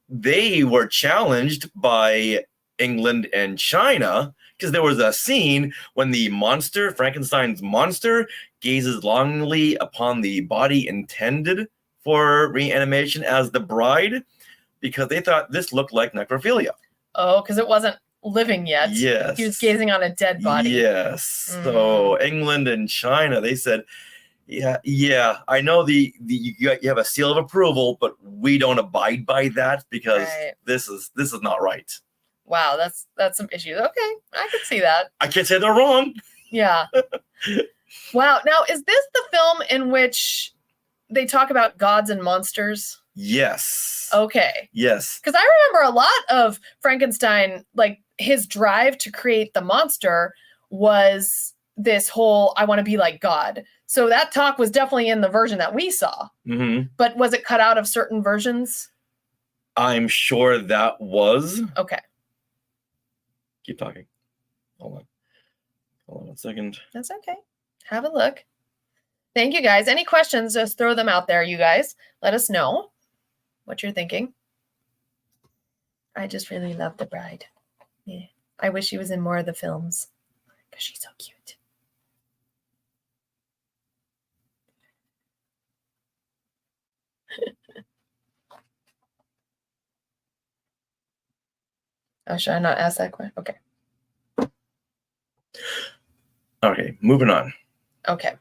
B: they were challenged by England and China because there was a scene when the monster, Frankenstein's monster, gazes longingly upon the body intended for reanimation as the bride, because they thought this looked like necrophilia.
A: Oh, because it wasn't living yet.
B: Yes.
A: He was gazing on a dead body.
B: Yes. So England and China, they said, yeah, I know you have a seal of approval, but we don't abide by that because this is not right.
A: Wow, that's some issues. Okay, I could see that.
B: I can't say they're wrong.
A: Yeah. Wow. Now, is this the film in which they talk about gods and monsters?
B: Yes.
A: Okay.
B: Yes.
A: Because I remember a lot of Frankenstein, like his drive to create the monster was this whole, I want to be like God. So that talk was definitely in the version that we saw.
B: Mm-hmm.
A: But was it cut out of certain versions?
B: I'm sure that was.
A: Okay.
B: Keep talking. Hold on. Hold on 1 second.
A: That's okay. Have a look. Thank you, guys. Any questions, just throw them out there, you guys. Let us know what you're thinking. I just really love the bride. Yeah. I wish she was in more of the films because she's so cute. Oh, should I not ask that question? Okay.
B: Okay, moving on.
A: Okay.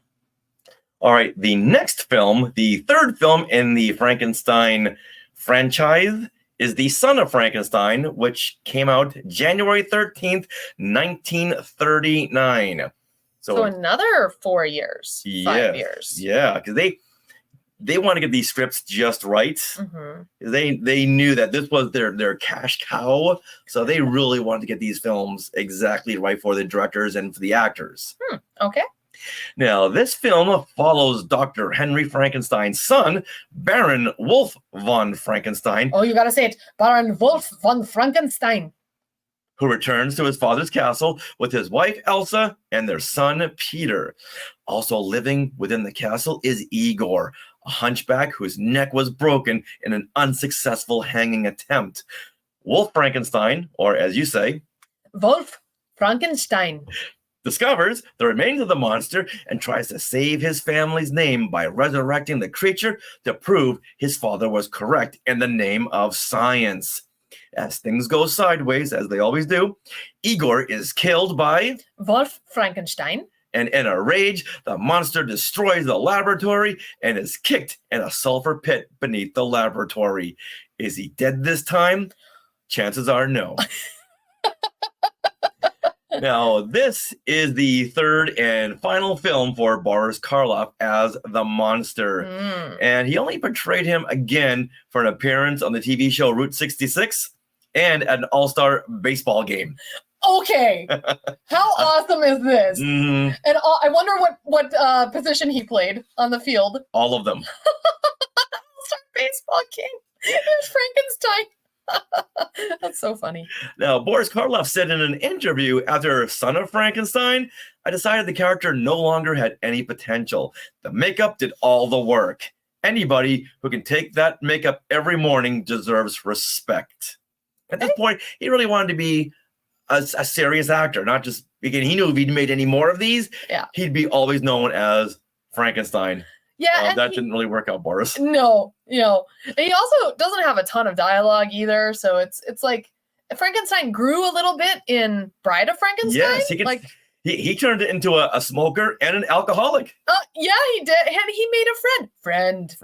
B: All right, the next film, the third film in the Frankenstein franchise, is The Son of Frankenstein, which came out January 13th, 1939.
A: So another 4 years, 5 years.
B: Yeah, because they want to get these scripts just right.
A: Mm-hmm.
B: They knew that this was their cash cow, so they really wanted to get these films exactly right for the directors and for the actors.
A: Okay.
B: Now, this film follows Dr. Henry Frankenstein's son, Baron Wolf von Frankenstein,
A: Oh, you got to say it. Baron Wolf von Frankenstein.
B: who returns to his father's castle with his wife Elsa and their son Peter. Also living within the castle is Igor, a hunchback whose neck was broken in an unsuccessful hanging attempt. Wolf Frankenstein, or as you say,
A: Wolf Frankenstein.
B: discovers the remains of the monster and tries to save his family's name by resurrecting the creature to prove his father was correct in the name of science. As things go sideways, as they always do, Igor is killed by,
A: Wolf Frankenstein.
B: and in a rage, the monster destroys the laboratory and is kicked in a sulfur pit beneath the laboratory. Is he dead this time? Chances are no. Now, this is the third and final film for Boris Karloff as the monster. And he only portrayed him again for an appearance on the TV show Route 66 and an all-star baseball game.
A: Okay. How awesome is this?
B: Mhm,
A: And I wonder what position he played on the field.
B: all of them.
A: All-star baseball game. There's Frankenstein. That's so funny.
B: Now, Boris Karloff said in an interview after Son of Frankenstein, I decided the character no longer had any potential. The makeup did all the work. Anybody who can take that makeup every morning deserves respect. At this point, he really wanted to be a serious actor, not just, again, he knew if he'd made any more of these, he'd be always known as Frankenstein.
A: Yeah,
B: That didn't really work out, Boris.
A: No, and he also doesn't have a ton of dialogue either. So it's like Frankenstein grew a little bit in Bride of Frankenstein.
B: Yes, he turned it into a smoker and an alcoholic.
A: Yeah, he did, and he made a friend.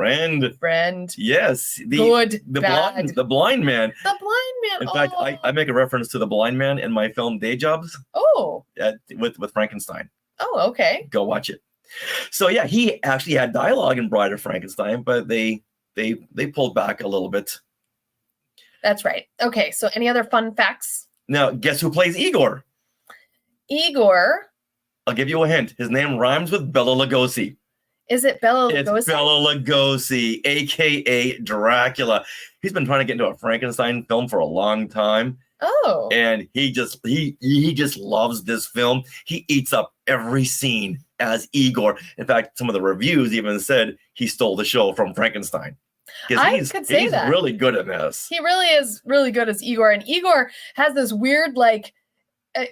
B: Yes, the blind man.
A: The blind man.
B: In fact, I make a reference to the blind man in my film Day Jobs.
A: Oh,
B: with Frankenstein.
A: Oh, okay.
B: Go watch it. So yeah, he actually had dialogue in Bride of Frankenstein, but they pulled back a little bit.
A: That's right. Okay, so any other fun facts?
B: Now, guess who plays Igor?
A: Igor.
B: I'll give you a hint. His name rhymes with Bela Lugosi.
A: Is it Bela Lugosi?
B: It's Bela Lugosi, aka Dracula. He's been trying to get into a Frankenstein film for a long time.
A: Oh.
B: And he just loves this film. He eats up every scene as Igor. In fact, some of the reviews even said he stole the show from Frankenstein.
A: I could say that.
B: He's really good at this.
A: He really is really good as Igor. And Igor has this weird,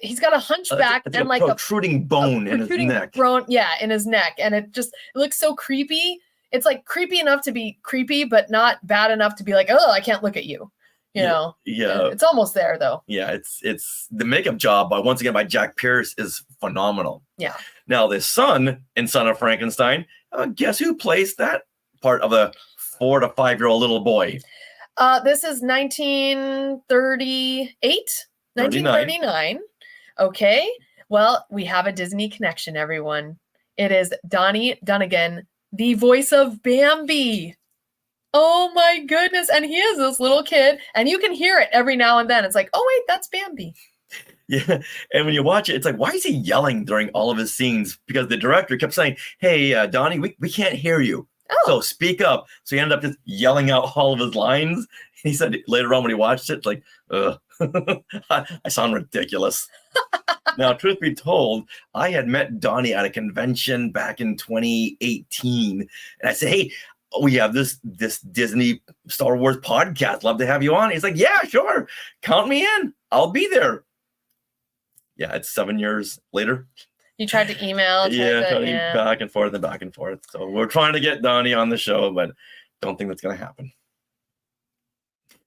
A: he's got a hunchback and
B: a protruding bone in his neck.
A: In his neck. And it looks so creepy. It's like creepy enough to be creepy, but not bad enough to be like, oh, I can't look at you. You know?
B: Yeah.
A: It's almost there though.
B: Yeah, it's the makeup job by Jack Pierce is phenomenal.
A: Yeah.
B: Now the son in Son of Frankenstein, guess who plays that part of a 4 to 5 year old little boy?
A: This is 1938, 1939. Okay. Well, we have a Disney connection, everyone. It is Donnie Dunagan, the voice of Bambi. Oh my goodness. And he is this little kid, and you can hear it every now and then. It's like, oh wait, that's Bambi.
B: Yeah. And when you watch it, it's like, why is he yelling during all of his scenes? Because the director kept saying, hey, Donnie, we can't hear you. Oh. So speak up. So he ended up just yelling out all of his lines. He said later on when he watched it, like, I sound ridiculous. Now, truth be told, I had met Donnie at a convention back in 2018, and I said, "Hey, we have this Disney Star Wars podcast. Love to have you on." He's like, "Yeah, sure. Count me in. I'll be there." Yeah, it's 7 years later.
A: You tried to email.
B: Back and forth and back and forth. So we're trying to get Donnie on the show, but don't think that's going to happen.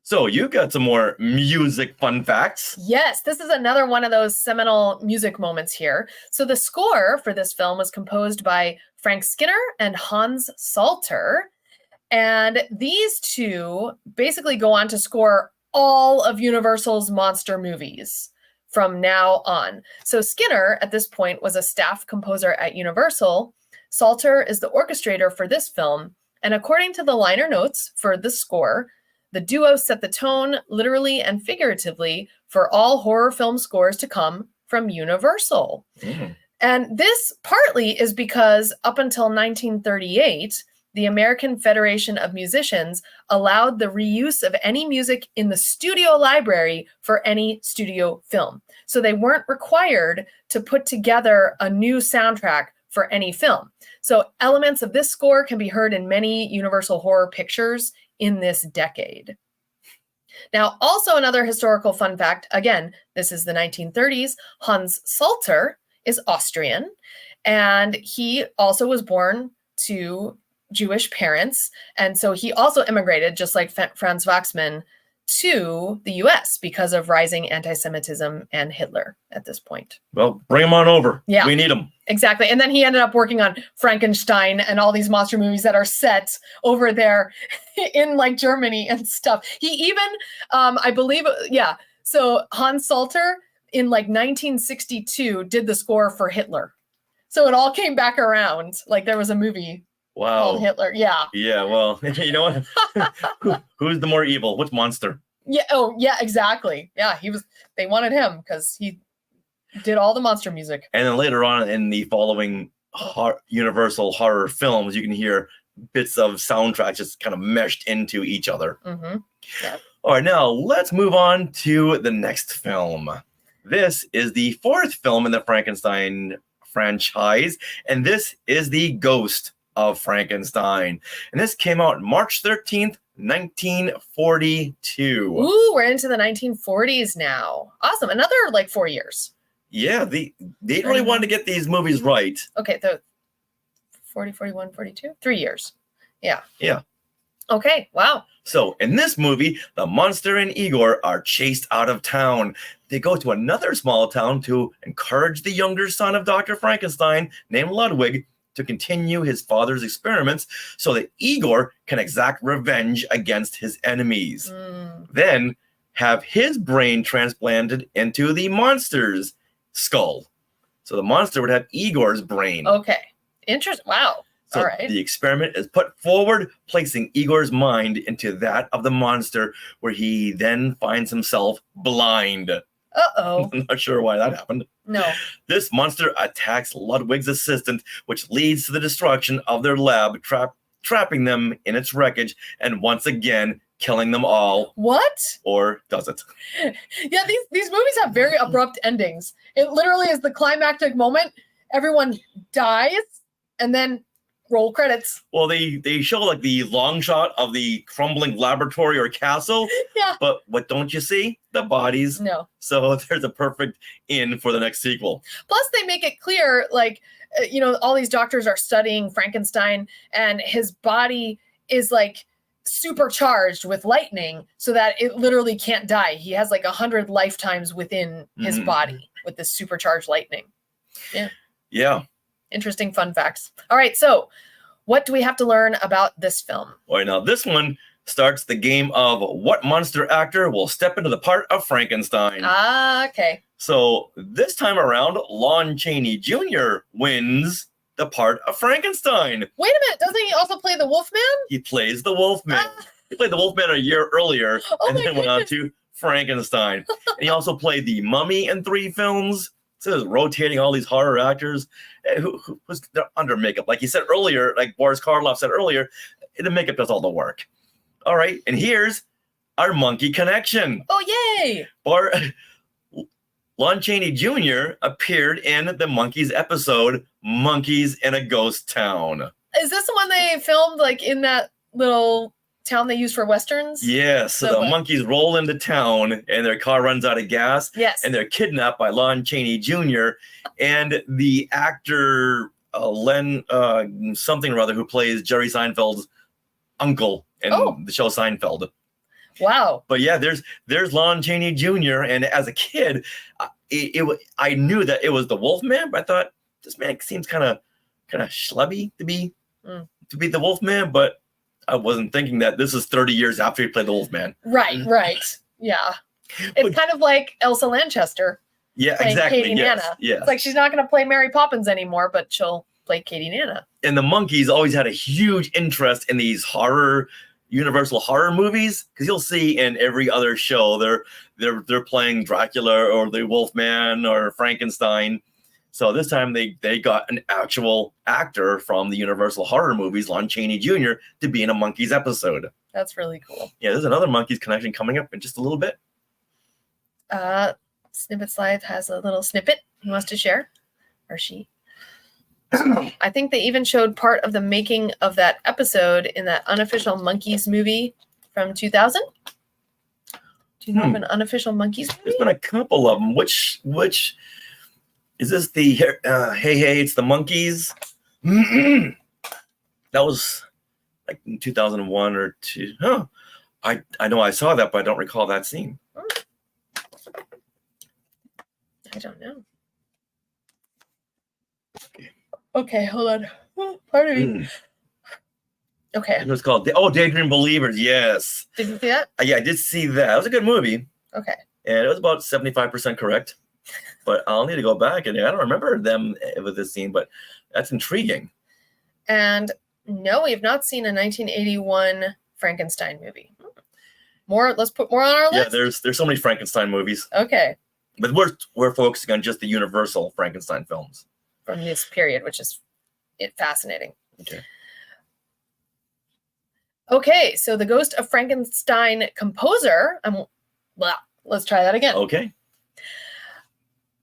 B: So you got some more music fun facts.
A: Yes, this is another one of those seminal music moments here. So the score for this film was composed by Frank Skinner and Hans Salter. And these two basically go on to score all of Universal's monster movies from now on. So Skinner, at this point, was a staff composer at Universal. Salter is the orchestrator for this film. And according to the liner notes for the score, the duo set the tone, literally and figuratively, for all horror film scores to come from Universal. And this partly is because up until 1938, the American Federation of Musicians allowed the reuse of any music in the studio library for any studio film. So they weren't required to put together a new soundtrack for any film. So elements of this score can be heard in many Universal horror pictures in this decade. Now, also another historical fun fact, again, this is the 1930s, Hans Salter is Austrian, and he also was born to Jewish parents, and so he also immigrated, just like Franz Waxman, to the US because of rising anti-Semitism and Hitler at this point.
B: Well, bring him on over.
A: Yeah.
B: We need him.
A: Exactly. And then he ended up working on Frankenstein and all these monster movies that are set over there in like Germany and stuff. He even, I believe, yeah. So Hans Salter in like 1962 did the score for Hitler. So it all came back around. Like there was a movie called Hitler. Yeah.
B: Yeah. Well, you know what? Who's the more evil? Which monster?
A: Yeah. Oh, yeah, exactly. Yeah. They wanted him because he did all the monster music.
B: And then later on in the following Universal horror films, you can hear bits of soundtracks just kind of meshed into each other.
A: Yeah.
B: All right, now let's move on to the next film. This is the fourth film in the Frankenstein franchise, and this is The Ghost of Frankenstein. And this came out March 13th, 1942.
A: Ooh, we're into the 1940s now. Awesome. Another like 4 years.
B: Yeah, they really wanted to get these movies right.
A: Okay, the 40, 41, 42? 3 years. Yeah.
B: Yeah.
A: Okay, wow.
B: So in this movie, the monster and Igor are chased out of town. They go to another small town to encourage the younger son of Dr. Frankenstein, named Ludwig, to continue his father's experiments so that Igor can exact revenge against his enemies. Then have his brain transplanted into the monster's skull. So the monster would have Igor's brain.
A: Okay. Interesting. Wow.
B: So
A: all right.
B: the experiment is put forward, placing Igor's mind into that of the monster, where he then finds himself blind.
A: Uh-oh.
B: I'm not sure why that happened.
A: No.
B: This monster attacks Ludwig's assistant, which leads to the destruction of their lab, trapping them in its wreckage, and once again killing them all.
A: What?
B: Or does it?
A: Yeah, these movies have very abrupt endings. It literally is the climactic moment. Everyone dies, and then roll credits.
B: Well, they show like the long shot of the crumbling laboratory or castle.
A: Yeah.
B: But what don't you see? The bodies.
A: No.
B: So there's a perfect in for the next sequel.
A: Plus, they make it clear, like, all these doctors are studying Frankenstein, and his body is like supercharged with lightning so that it literally can't die. He has like 100 lifetimes within his body with this supercharged lightning. Yeah.
B: Yeah.
A: Interesting fun facts. All right, so what do we have to learn about this film?
B: All right, now this one starts the game of what monster actor will step into the part of Frankenstein.
A: Ah, okay.
B: So this time around, Lon Chaney Jr. wins the part of Frankenstein.
A: Wait a minute, doesn't he also play the Wolfman?
B: He plays the Wolfman. He played the Wolfman a year earlier and then went on to Frankenstein. And he also played the Mummy in 3 films. So rotating all these horror actors who's under makeup. Like you said earlier, like Boris Karloff said earlier, the makeup does all the work. All right, and here's our monkey connection.
A: Oh, yay!
B: Lon Chaney Jr. appeared in the Monkees episode Monkeys in a Ghost Town.
A: Is this the one they filmed like in that little town they use for westerns?
B: Yes, so the monkeys roll into town and their car runs out of gas.
A: Yes.
B: And they're kidnapped by Lon Chaney Jr. and the actor Len something or other who plays Jerry Seinfeld's uncle in the show Seinfeld.
A: Wow.
B: But yeah, there's Lon Chaney Jr. And as a kid, I knew that it was the Wolfman, but I thought this man seems kind of schlubby to be the Wolfman, but I wasn't thinking that this is 30 years after he played the Wolfman.
A: Right. Yeah. It's kind of like Elsa Lanchester.
B: Yeah, exactly.
A: Katie Nana.
B: Yes.
A: It's like she's not going to play Mary Poppins anymore, but she'll play Katie Nana.
B: And the Monkees always had a huge interest in these Universal horror movies, because you'll see in every other show they're playing Dracula or the Wolfman or Frankenstein. So this time they got an actual actor from the Universal horror movies, Lon Chaney Jr., to be in a Monkees episode.
A: That's really cool.
B: Yeah, there's another Monkees connection coming up in just a little bit.
A: Snippets Live has a little snippet he wants to share, or she. I think they even showed part of the making of that episode in that unofficial Monkees movie from 2000. Do you know of an unofficial Monkees movie?
B: There's been a couple of them. Which is this? The hey, it's the Monkees. That was like in 2001 or 2. Huh. I know I saw that, but I don't recall that scene.
A: I don't know. Okay, hold on. Pardon me. Okay.
B: It was called Daydream Believers. Yes.
A: Did you see that?
B: Yeah, I did see that. It was a good movie.
A: Okay.
B: And it was about 75% correct. But I'll need to go back, and I don't remember them with this scene, but that's intriguing.
A: And no, we have not seen a 1981 Frankenstein movie. Let's put more on our list.
B: Yeah, there's so many Frankenstein movies.
A: Okay.
B: But we're focusing on just the Universal Frankenstein films.
A: From this period, which is fascinating. Okay, so the Ghost of Frankenstein composer. Let's try that again.
B: Okay.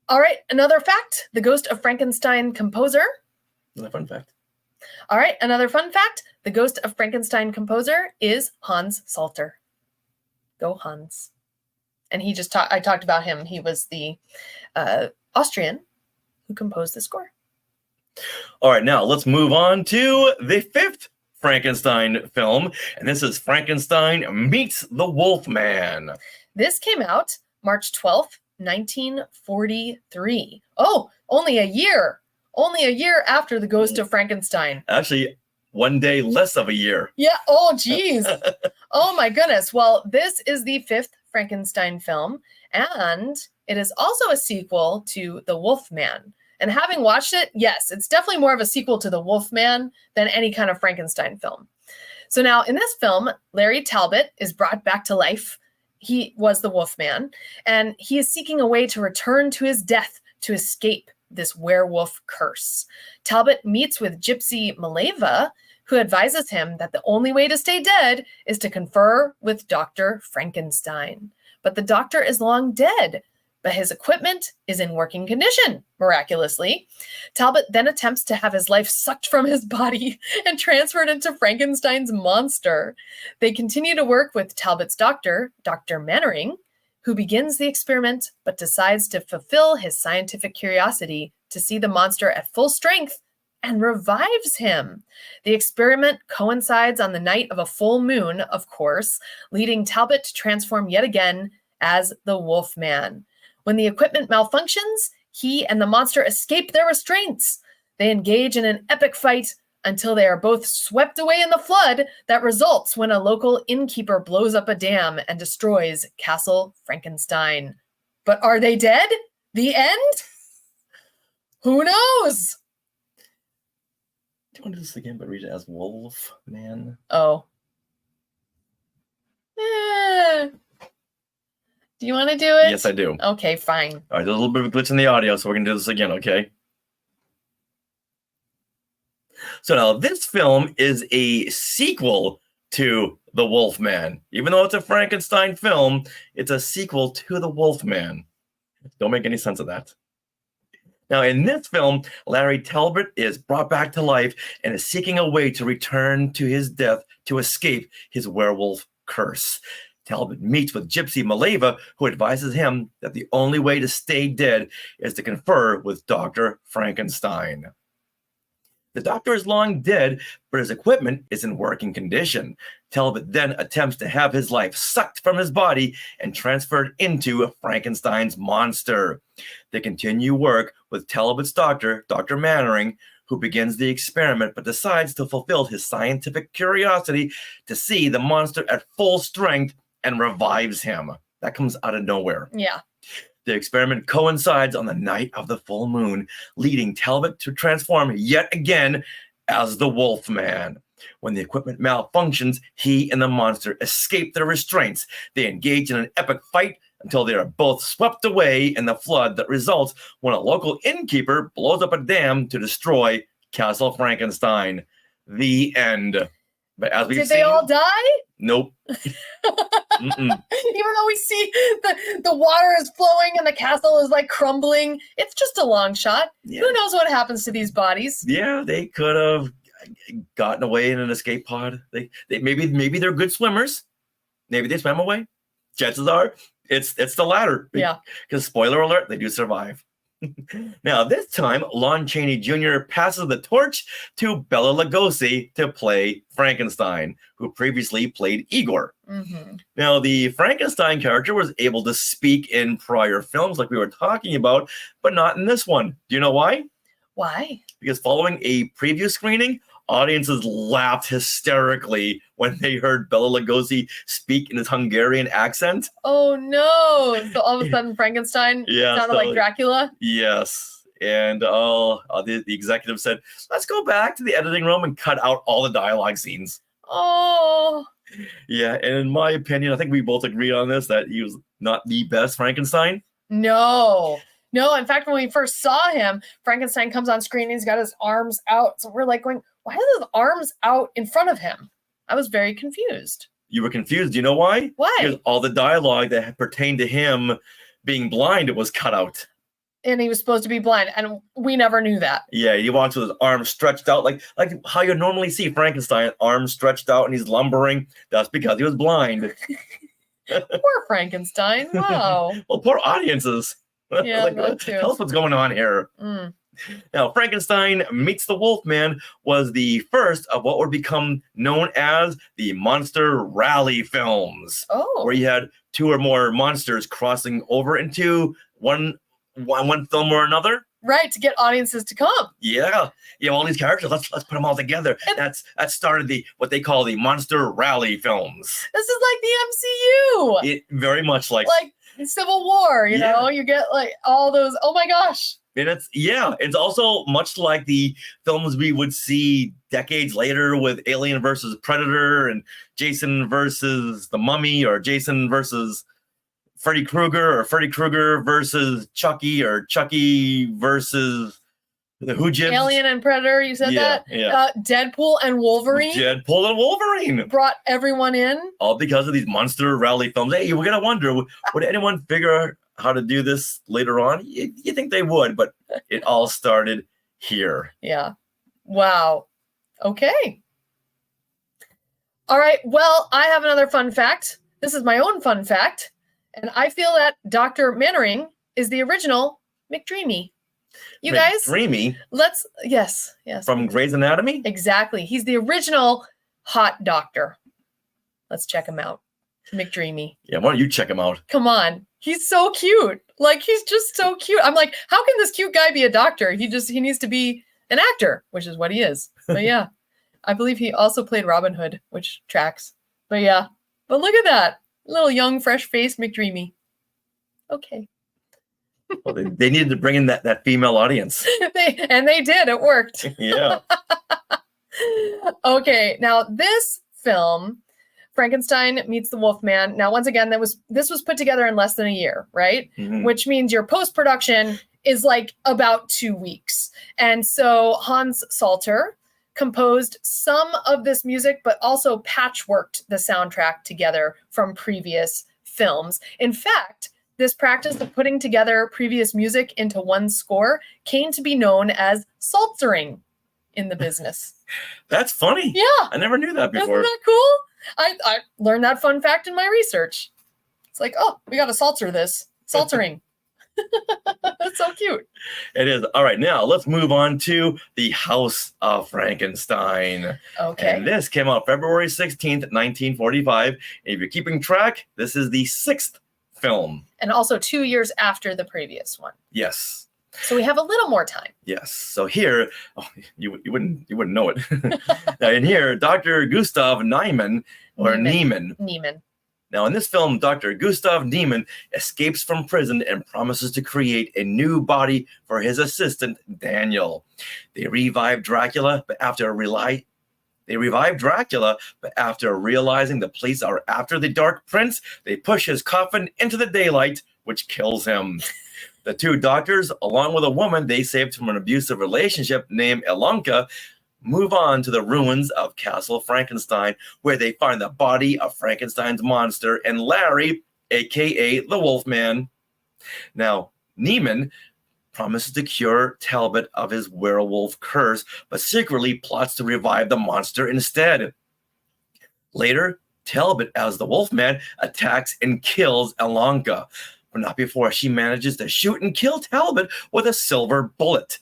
A: All right, another fact. The Ghost of Frankenstein composer.
B: Another fun fact.
A: All right, another fun fact. The Ghost of Frankenstein composer is Hans Salter. Go Hans. And I talked about him. He was the Austrian who composed the score.
B: All right, now let's move on to the 5th Frankenstein film, and this is Frankenstein Meets the Wolfman.
A: This came out March 12th, 1943. Oh, only a year after The Ghost of Frankenstein.
B: Actually, one day less of a year.
A: Yeah, oh geez. Oh my goodness. Well, this is the 5th Frankenstein film, and it is also a sequel to The Wolfman. And having watched it, yes, it's definitely more of a sequel to The Wolfman than any kind of Frankenstein film. So now in this film, Larry Talbot is brought back to life. He was the Wolfman, and he is seeking a way to return to his death to escape this werewolf curse. Talbot meets with Gypsy Maleva, who advises him that the only way to stay dead is to confer with Dr. Frankenstein. But the doctor is long dead, but his equipment is in working condition, miraculously. Talbot then attempts to have his life sucked from his body and transferred into Frankenstein's monster. They continue to work with Talbot's doctor, Dr. Mannering, who begins the experiment but decides to fulfill his scientific curiosity to see the monster at full strength and revives him. The experiment coincides on the night of a full moon, of course, leading Talbot to transform yet again as the Wolfman. When the equipment malfunctions, he and the monster escape their restraints. They engage in an epic fight until they are both swept away in the flood that results when a local innkeeper blows up a dam and destroys Castle Frankenstein. But are they dead? The end? Who knows?
B: Do you want to do this again, but read it as Wolfman?
A: Oh. Do you want to do it?
B: Yes, I do.
A: Okay, fine.
B: All right, there's a little bit of a glitch in the audio, so we're going to do this again, okay? So now, this film is a sequel to The Wolfman. Even though it's a Frankenstein film, it's a sequel to The Wolfman. Don't make any sense of that. Now, in this film, Larry Talbot is brought back to life and is seeking a way to return to his death to escape his werewolf curse. Talbot meets with Gypsy Maleva, who advises him that the only way to stay dead is to confer with Dr. Frankenstein. The doctor is long dead, but his equipment is in working condition. Talbot then attempts to have his life sucked from his body and transferred into Frankenstein's monster. They continue work with Talbot's doctor, Dr. Mannering, who begins the experiment but decides to fulfill his scientific curiosity to see the monster at full strength and revives him. That comes out of nowhere.
A: Yeah.
B: The experiment coincides on the night of the full moon, leading Talbot to transform yet again as the Wolfman. When the equipment malfunctions, he and the monster escape their restraints. They engage in an epic fight until they are both swept away in the flood that results when a local innkeeper blows up a dam to destroy Castle Frankenstein. The end. But as we've
A: Did
B: seen,
A: they all die?
B: Nope.
A: Even though we see the water is flowing and the castle is like crumbling, it's just a long shot.
B: Yeah.
A: Who knows what happens to these bodies?
B: Yeah, they could have gotten away in an escape pod. They maybe they're good swimmers. Maybe they swam away. Chances are it's the latter.
A: Yeah.
B: Because spoiler alert, they do survive. Now, this time, Lon Chaney Jr. passes the torch to Bela Lugosi to play Frankenstein, who previously played Igor.
A: Mm-hmm.
B: Now, the Frankenstein character was able to speak in prior films like we were talking about, but not in this one. Do you know why?
A: Why?
B: Because following a preview screening, audiences laughed hysterically when they heard Bela Lugosi speak in his Hungarian accent.
A: Oh no! So all of a sudden, Frankenstein sounded like Dracula.
B: Yes, and the executive said, "Let's go back to the editing room and cut out all the dialogue scenes."
A: Oh.
B: Yeah, and in my opinion, I think we both agree on this that he was not the best Frankenstein.
A: No. In fact, when we first saw him, Frankenstein comes on screen. He's got his arms out, so we're like going, "Why are his arms out in front of him?" I was very confused.
B: You were confused. Do you know why?
A: Why?
B: Because all the dialogue that pertained to him being blind was cut out.
A: And he was supposed to be blind, and we never knew that.
B: Yeah, he walks with his arms stretched out, like how you normally see Frankenstein, arms stretched out, and he's lumbering. That's because he was blind.
A: Poor Frankenstein. Wow.
B: Well, poor audiences.
A: Yeah, that too.
B: Tell us what's going on here.
A: Mm.
B: Now, Frankenstein Meets the Wolfman was the first of what would become known as the Monster Rally films,
A: Oh.
B: where you had two or more monsters crossing over into one film or another.
A: Right, to get audiences to come.
B: Yeah, all these characters. Let's put them all together. That started what they call the Monster Rally films.
A: This is like the MCU.
B: It very much like
A: Civil War. You know, you get like all those. Oh my gosh.
B: And it's also much like the films we would see decades later with Alien versus Predator and Jason versus the Mummy, or Jason versus Freddy Krueger, or Freddy Krueger versus Chucky, or Chucky versus the Hoojibs.
A: Alien and Predator, you said that?
B: Yeah.
A: Deadpool and Wolverine.
B: Deadpool and Wolverine.
A: Brought everyone in.
B: All because of these Monster Rally films. Hey, we're going to wonder, would anyone figure out how to do this later on? You think they would, but it all started here.
A: Yeah. Wow. Okay. All right. Well, I have another fun fact. This is my own fun fact. And I feel that Dr. Mannering is the original McDreamy. You guys,
B: McDreamy?
A: Yes.
B: From Grey's Anatomy?
A: Exactly. He's the original hot doctor. Let's check him out. McDreamy.
B: Yeah, why don't you check him out?
A: Come on. He's so cute. Like, he's just so cute. I'm like, how can this cute guy be a doctor? He needs to be an actor, which is what he is. But yeah, I believe he also played Robin Hood, which tracks. But yeah, but look at that. Little young, fresh-faced McDreamy. Okay.
B: Well, they needed to bring in that female audience.
A: They did. It worked.
B: Yeah.
A: Okay. Now, this film, Frankenstein Meets the Wolfman. Now, once again, this was put together in less than a year, right?
B: Mhm.
A: Which means your post-production is like about 2 weeks. And so Hans Salter composed some of this music, but also patchworked the soundtrack together from previous films. In fact, this practice of putting together previous music into one score came to be known as saltering in the business.
B: That's funny.
A: Yeah.
B: I never knew that
A: Isn't
B: before.
A: that cool? I learned that fun fact in my research. It's like, oh, we got to salter this. Saltering. That's so cute.
B: It is. All right, now let's move on to The House of Frankenstein.
A: Okay.
B: And this came out February 16th, 1945. And if you're keeping track, this is the 6th film.
A: And also 2 years after the previous one.
B: Yes.
A: So we have a little more time.
B: Yes. So here, you wouldn't know it. Now in here, Dr. Gustav Niemann, or Niemann. Now in this film, Dr. Gustav Niemann escapes from prison and promises to create a new body for his assistant, Daniel. They revive Dracula, but after realizing the police are after the Dark Prince, they push his coffin into the daylight, which kills him. The two doctors, along with a woman they saved from an abusive relationship named Ilonka, move on to the ruins of Castle Frankenstein, where they find the body of Frankenstein's monster and Larry, aka the Wolfman. Now, Niemann promises to cure Talbot of his werewolf curse, but secretly plots to revive the monster instead. Later, Talbot, as the Wolfman, attacks and kills Ilonka, but not before she manages to shoot and kill Talbot with a silver bullet.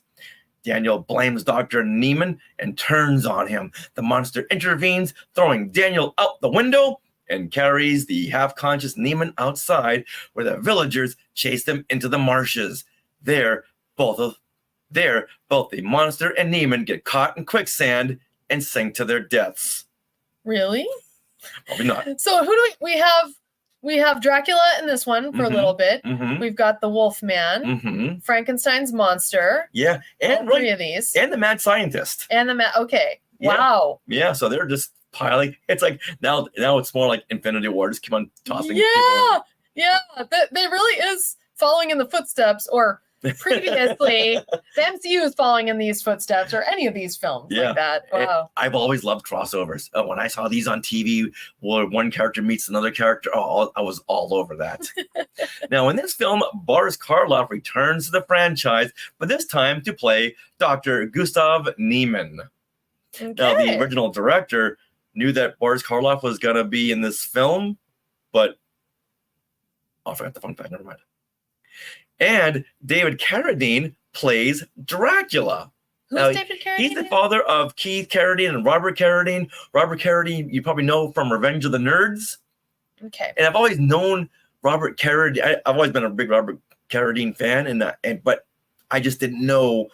B: Daniel blames Dr. Niemann and turns on him. The monster intervenes, throwing Daniel out the window and carries the half-conscious Niemann outside, where the villagers chase them into the marshes. There, both the monster and Niemann get caught in quicksand and sink to their deaths.
A: Really?
B: Probably not.
A: So who do we have Dracula in this one for a little bit. We've got the Wolfman, Frankenstein's monster.
B: Yeah, and
A: all three of these.
B: And the mad scientist.
A: Okay.
B: Yeah.
A: Wow.
B: Yeah, so they're just piling. It's like now it's more like Infinity War. Just keep on tossing people in.
A: Yeah. They really is following in the footsteps, or previously the MCU is following in these footsteps, or any of these films like that. Wow.
B: I've always loved crossovers. When I saw these on TV where one character meets another character, I was all over that. Now in this film, Boris Karloff returns to the franchise, but this time to play Dr. Gustav Niemann.
A: Okay.
B: Now the original director knew that Boris Karloff was going to be in this film, but I forgot the fun fact, never mind. And David Carradine plays Dracula.
A: Who's David Carradine?
B: He's the father of Keith Carradine and Robert Carradine. Robert Carradine, you probably know from Revenge of the Nerds.
A: Okay.
B: And I've always known Robert Carradine. I've always been a big Robert Carradine fan, but I just didn't know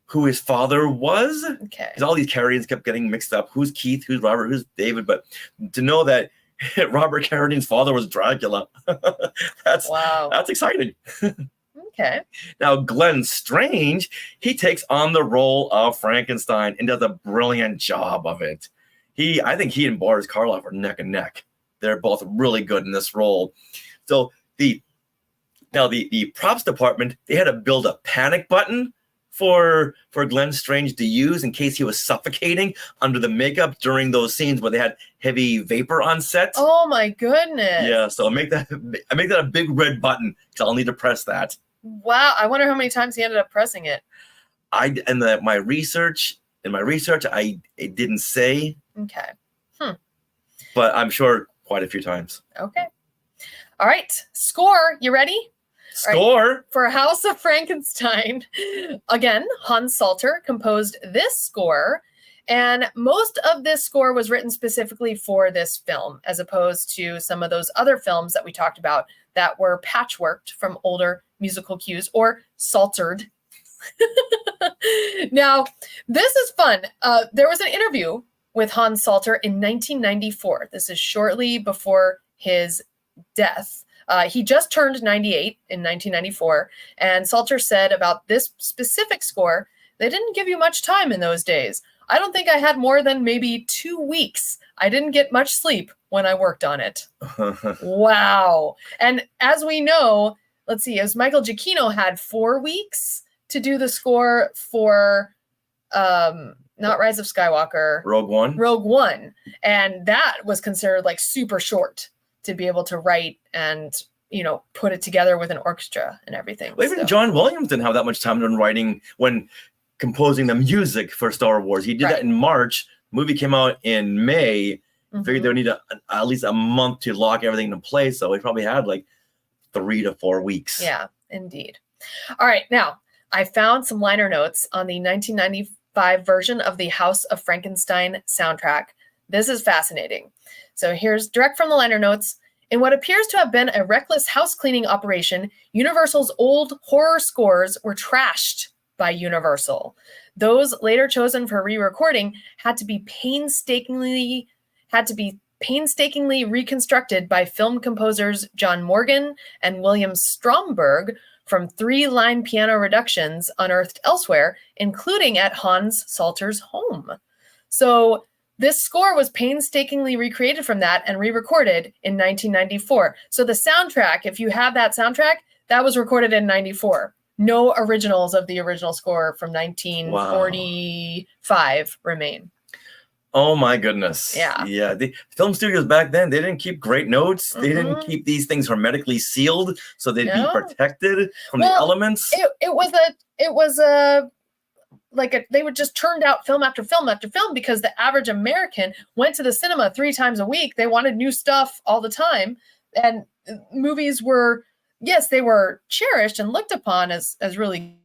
B: who his father was.
A: Okay.
B: Because all these Carradines kept getting mixed up. Who's Keith? Who's Robert? Who's David? But to know that Robert Carradine's father was Dracula, that's exciting.
A: Okay.
B: Now, Glenn Strange, he takes on the role of Frankenstein and does a brilliant job of it. I think he and Boris Karloff are neck and neck. They're both really good in this role. So the props department, they had to build a panic button for Glenn Strange to use in case he was suffocating under the makeup during those scenes where they had heavy vapor on set.
A: Oh my goodness.
B: Yeah, so I make that a big red button because I'll need to press that.
A: Wow, I wonder how many times he ended up pressing it.
B: In my research, it didn't say.
A: Okay.
B: But I'm sure quite a few times.
A: Okay. All right. Score. You ready?
B: Score.
A: Right. For House of Frankenstein. Again, Hans Salter composed this score. And most of this score was written specifically for this film, as opposed to some of those other films that we talked about that were patchworked from older musical cues or saltered. Now, this is fun. There was an interview with Hans Salter in 1994. This is shortly before his death. He just turned 98 in 1994. And Salter said about this specific score, they didn't give you much time in those days. I don't think I had more than maybe 2 weeks. I didn't get much sleep when I worked on it. Wow. And as we know, let's see, as Michael Giacchino had 4 weeks to do the score for not Rise of Skywalker.
B: Rogue One.
A: And that was considered like super short to be able to write and put it together with an orchestra and everything.
B: Well, even
A: So-
B: John Williams didn't have that much time in writing when composing the music for Star Wars. He did that in March. The movie came out in May. Figured they would need at least a month to lock everything into place. So he probably had like 3 to 4 weeks.
A: Yeah, indeed. All right. Now, I found some liner notes on the 1995 version of the House of Frankenstein soundtrack. This is fascinating. So here's direct from the liner notes. In what appears to have been a reckless house cleaning operation, Universal's old horror scores were trashed by Universal. Those later chosen for re-recording had to be painstakingly reconstructed by film composers John Morgan and William Stromberg from 3-line piano reductions unearthed elsewhere, including at Hans Salter's home. So this score was painstakingly recreated from that and re-recorded in 1994. So the soundtrack, if you have that soundtrack, that was recorded in 94. No originals of the original score from 1945 remain.
B: Oh my goodness.
A: Yeah.
B: Yeah. The film studios back then, they didn't keep great notes. They didn't keep these things hermetically sealed so they'd be protected from the elements.
A: They would just churn out film after film after film because the average American went to the cinema 3 times a week. They wanted new stuff all the time. And movies were, yes, they were cherished and looked upon as really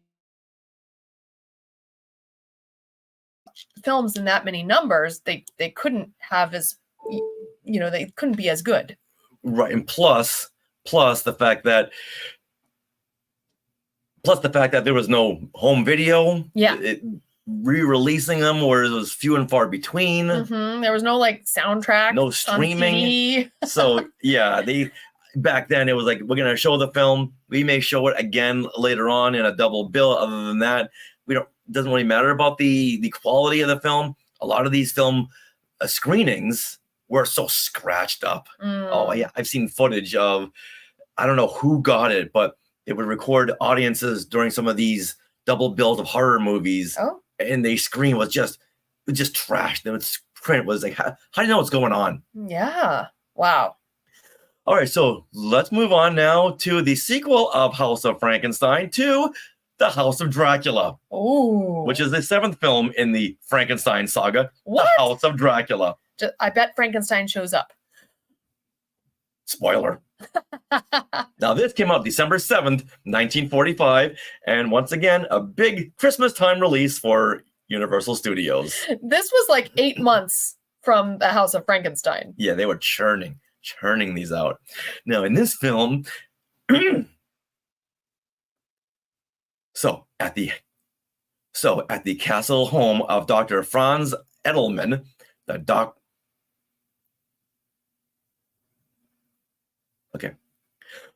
A: films in that many numbers. They couldn't have as, they couldn't be as good.
B: Right. And plus the fact that there was no home video.
A: Yeah.
B: Re-releasing them where it was few and far between.
A: There was no soundtrack.
B: No streaming. So yeah, back then it was like, we're going to show the film. We may show it again later on in a double bill. Other than that, it doesn't really matter about the quality of the film. A lot of these film screenings were so scratched up. Oh yeah. I've seen footage of, I don't know who got it, but they would record audiences during some of these double bills of horror movies, and the screen was just trashed. The print was like, how do you know what's going on?
A: Yeah. Wow.
B: All right, so let's move on now to the sequel of House of Frankenstein, to The House of Dracula, which is the 7th film in the Frankenstein saga.
A: What?
B: The House of Dracula.
A: I bet Frankenstein shows up.
B: Spoiler. Now, this came out December 7th, 1945, and once again, a big Christmas time release for Universal Studios.
A: This was 8 months from The House of Frankenstein.
B: Yeah, they were churning these out. Now, in this film, so at the castle home of Dr. Franz Edelman,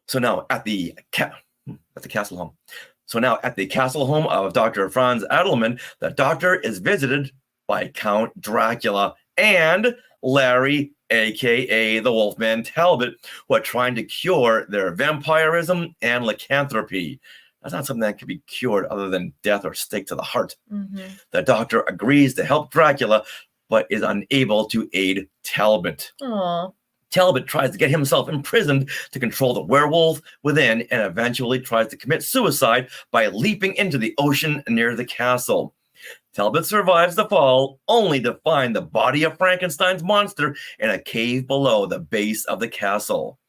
B: So now at the castle home. So now at the castle home of Dr. Franz Edelman, the doctor is visited by Count Dracula and Larry, aka the Wolfman Talbot, who are trying to cure their vampirism and lycanthropy. That's not something that can be cured other than death or stake to the heart. The doctor agrees to help Dracula, but is unable to aid Talbot.
A: Aww.
B: Talbot tries to get himself imprisoned to control the werewolf within, and eventually tries to commit suicide by leaping into the ocean near the castle. Talbot survives the fall, only to find the body of Frankenstein's monster in a cave below the base of the castle.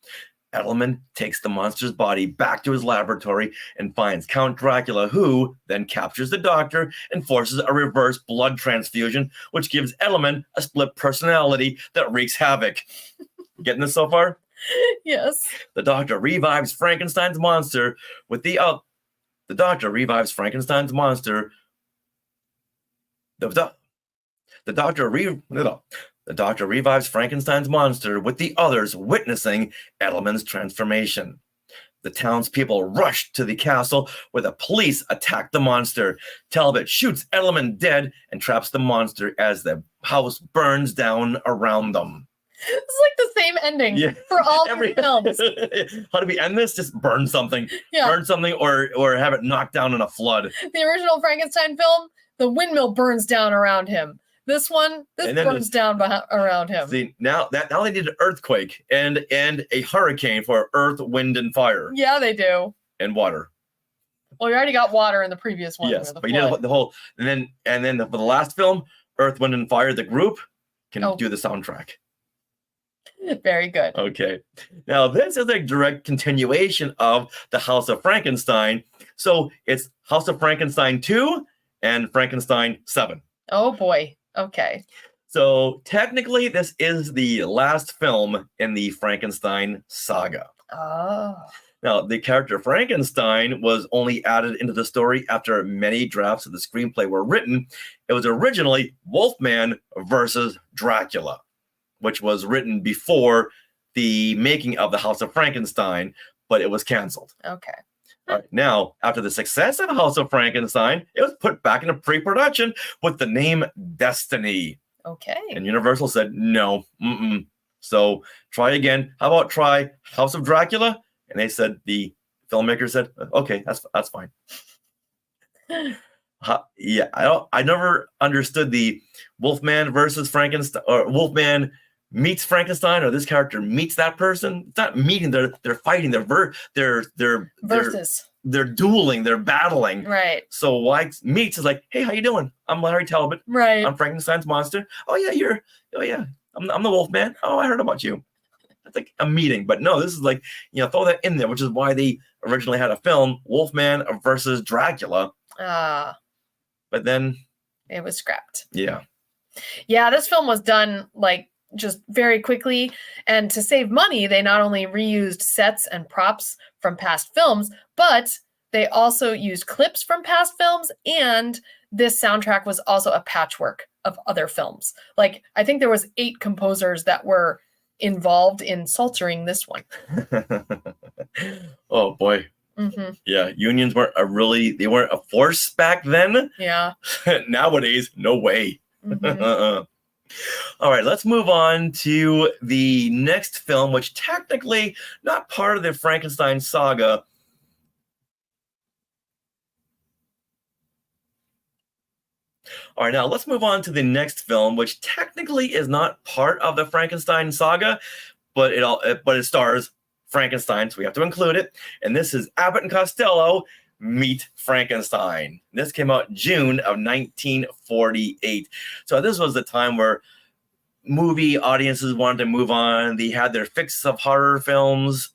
B: Edelman takes the monster's body back to his laboratory and finds Count Dracula, who then captures the doctor and forces a reverse blood transfusion, which gives Edelman a split personality that wreaks havoc. Getting this so far?
A: Yes.
B: The doctor revives Frankenstein's monster with the doctor revives Frankenstein's monster. The doctor revives Frankenstein's monster with the others witnessing Edelman's transformation. The townspeople rush to the castle where the police attack the monster. Talbot shoots Edelman dead and traps the monster as the house burns down around them.
A: It's the same ending for all three films.
B: How do we end this? Just burn something.
A: Yeah.
B: Burn something or have it knocked down in a flood.
A: The original Frankenstein film, the windmill burns down around him. This one, this
B: And then
A: burns down around him.
B: See, now they need an earthquake and a hurricane for earth, wind, and fire
A: Yeah, they do.
B: and water.
A: Well, you already got water in the previous one.
B: Yes,
A: The
B: but you need the whole and then for the last film, Earth, Wind, and Fire, the group can do the soundtrack.
A: Very good.
B: Okay. Now, this is a direct continuation of the House of Frankenstein. So it's House of Frankenstein 2 and Frankenstein 7.
A: Oh, boy. Okay.
B: So technically, this is the last film in the Frankenstein saga.
A: Oh.
B: Now, the character Frankenstein was only added into the story after many drafts of the screenplay were written. It was originally Wolfman versus Dracula, which was written before the making of the House of Frankenstein, but it was canceled.
A: Okay.
B: All right, now, after the success of House of Frankenstein, it was put back into pre-production with the name Destiny.
A: Okay.
B: And Universal said, no, So try again. How about try House of Dracula? And they said, the filmmaker said, okay, that's fine. Yeah, I never understood the Wolfman versus Frankenstein, or Wolfman meets Frankenstein, or this character meets that person. It's not meeting; they're fighting. They're dueling. They're battling.
A: Right.
B: So why meets is like, hey, how you doing? I'm Larry Talbot.
A: Right.
B: I'm Frankenstein's monster. Oh yeah, I'm the Wolfman. Oh, I heard about you. It's like a meeting, but no, this is like, throw that in there, which is why they originally had a film, Wolfman versus Dracula. But then
A: it was scrapped.
B: Yeah.
A: Yeah, this film was done like just very quickly, and to save money, they not only reused sets and props from past films, but they also used clips from past films, and this soundtrack was also a patchwork of other films. Like, I think there was 8 composers that were involved in psaltering this one.
B: Oh boy.
A: Mm-hmm.
B: Yeah, unions weren't a force back then.
A: Yeah.
B: Nowadays, no way.
A: Mm-hmm.
B: All right, let's move on to the next film, which technically not part of the Frankenstein saga. All right, now let's move on to the next film, which technically is not part of the Frankenstein saga, but it stars Frankenstein, so we have to include it. And this is Abbott and Costello Meet Frankenstein. This came out June of 1948. So this was the time where movie audiences wanted to move on. They had their fix of horror films,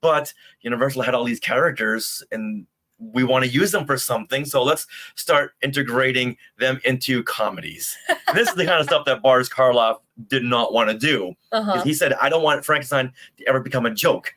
B: but Universal had all these characters and we want to use them for something, so let's start integrating them into comedies. This is the kind of stuff that Boris Karloff did not want to do. He said, I don't want Frankenstein to ever become a joke.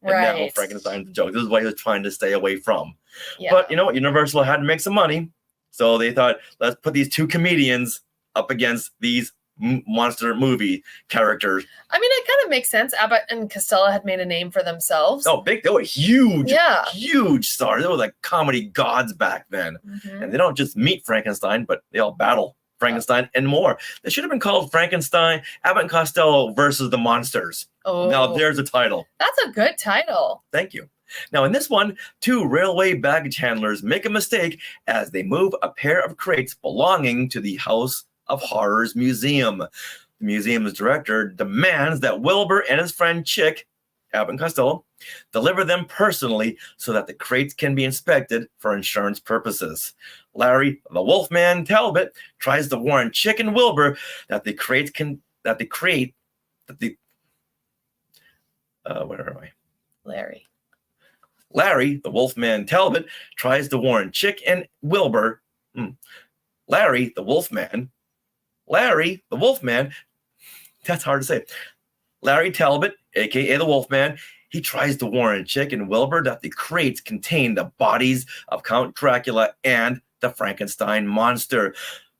B: And now Frankenstein's a joke. This is what he was trying to stay away from. Yeah. But you know what? Universal had to make some money. So they thought, let's put these 2 comedians up against these monster movie characters.
A: I mean, it kind of makes sense. Abbott and Costello had made a name for themselves.
B: Oh, big! They were huge, huge stars. They were like comedy gods back then. Mm-hmm. And they don't just meet Frankenstein, but they all battle Frankenstein and more. They should have been called Frankenstein, Abbott and Costello versus the Monsters. Oh, now there's a title.
A: That's a good title.
B: Thank you. Now, in this one, 2 railway baggage handlers make a mistake as they move a pair of crates belonging to the House of Horrors Museum. The museum's director demands that Wilbur and his friend Chick, Abbott and Costello, deliver them personally so that the crates can be inspected for insurance purposes. Larry, the Wolfman Talbot, tries to warn Chick and Wilbur that where am I? Larry, the Wolfman Talbot, tries to warn Chick and Wilbur. Larry, the Wolfman, that's hard to say. Larry Talbot, aka the Wolfman, he tries to warn Chick and Wilbur that the crates contain the bodies of Count Dracula and the Frankenstein monster.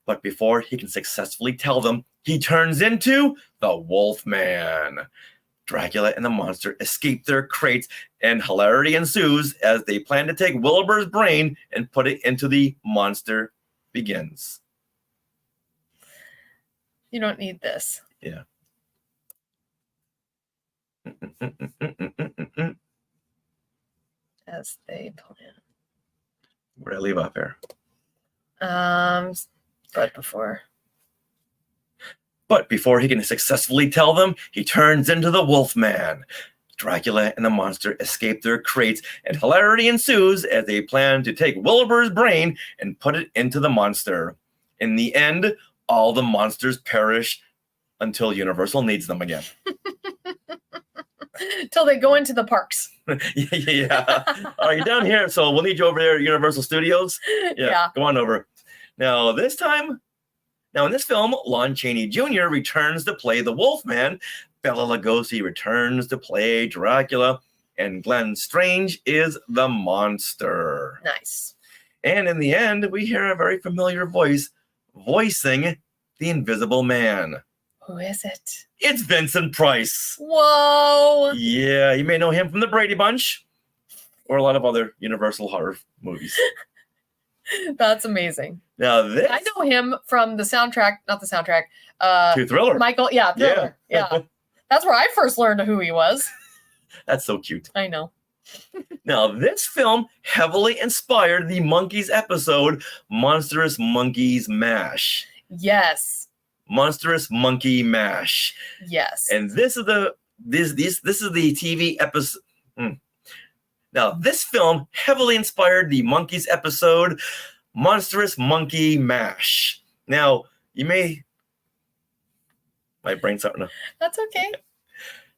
B: But before he can successfully tell them, he turns into the Wolfman. Dracula and the monster escape their crates, and hilarity ensues as they plan to take Wilbur's brain and put it into the monster begins.
A: You don't need this.
B: Yeah.
A: As they plan.
B: Where did I leave off here?
A: But before.
B: But before he can successfully tell them, he turns into the Wolfman. Dracula and the monster escape their crates, and hilarity ensues as they plan to take Wilbur's brain and put it into the monster. In the end, all the monsters perish until Universal needs them again.
A: Till they go into the parks.
B: Yeah. Are you down here? So we'll need you over there at Universal Studios.
A: Yeah.
B: Go on over. Now, in this film, Lon Chaney Jr. returns to play the Wolfman, Bela Lugosi returns to play Dracula, and Glenn Strange is the monster.
A: Nice.
B: And in the end, we hear a very familiar voice voicing the Invisible Man.
A: Who is it?
B: It's Vincent Price.
A: Whoa.
B: Yeah, you may know him from the Brady Bunch or a lot of other Universal horror movies.
A: That's amazing.
B: Now this,
A: I know him from the soundtrack, not the soundtrack.
B: to Thriller.
A: Michael, yeah, Thriller. Yeah. That's where I first learned who he was.
B: That's so cute.
A: I know.
B: Now, this film heavily inspired the Monkees episode Monstrous Monkeys Mash.
A: Yes.
B: Monstrous Monkey Mash.
A: Yes.
B: And this is the TV episode. Now, this film heavily inspired the Monkees episode Monstrous Monkey Mash. Now, my brain's starting to.
A: That's okay.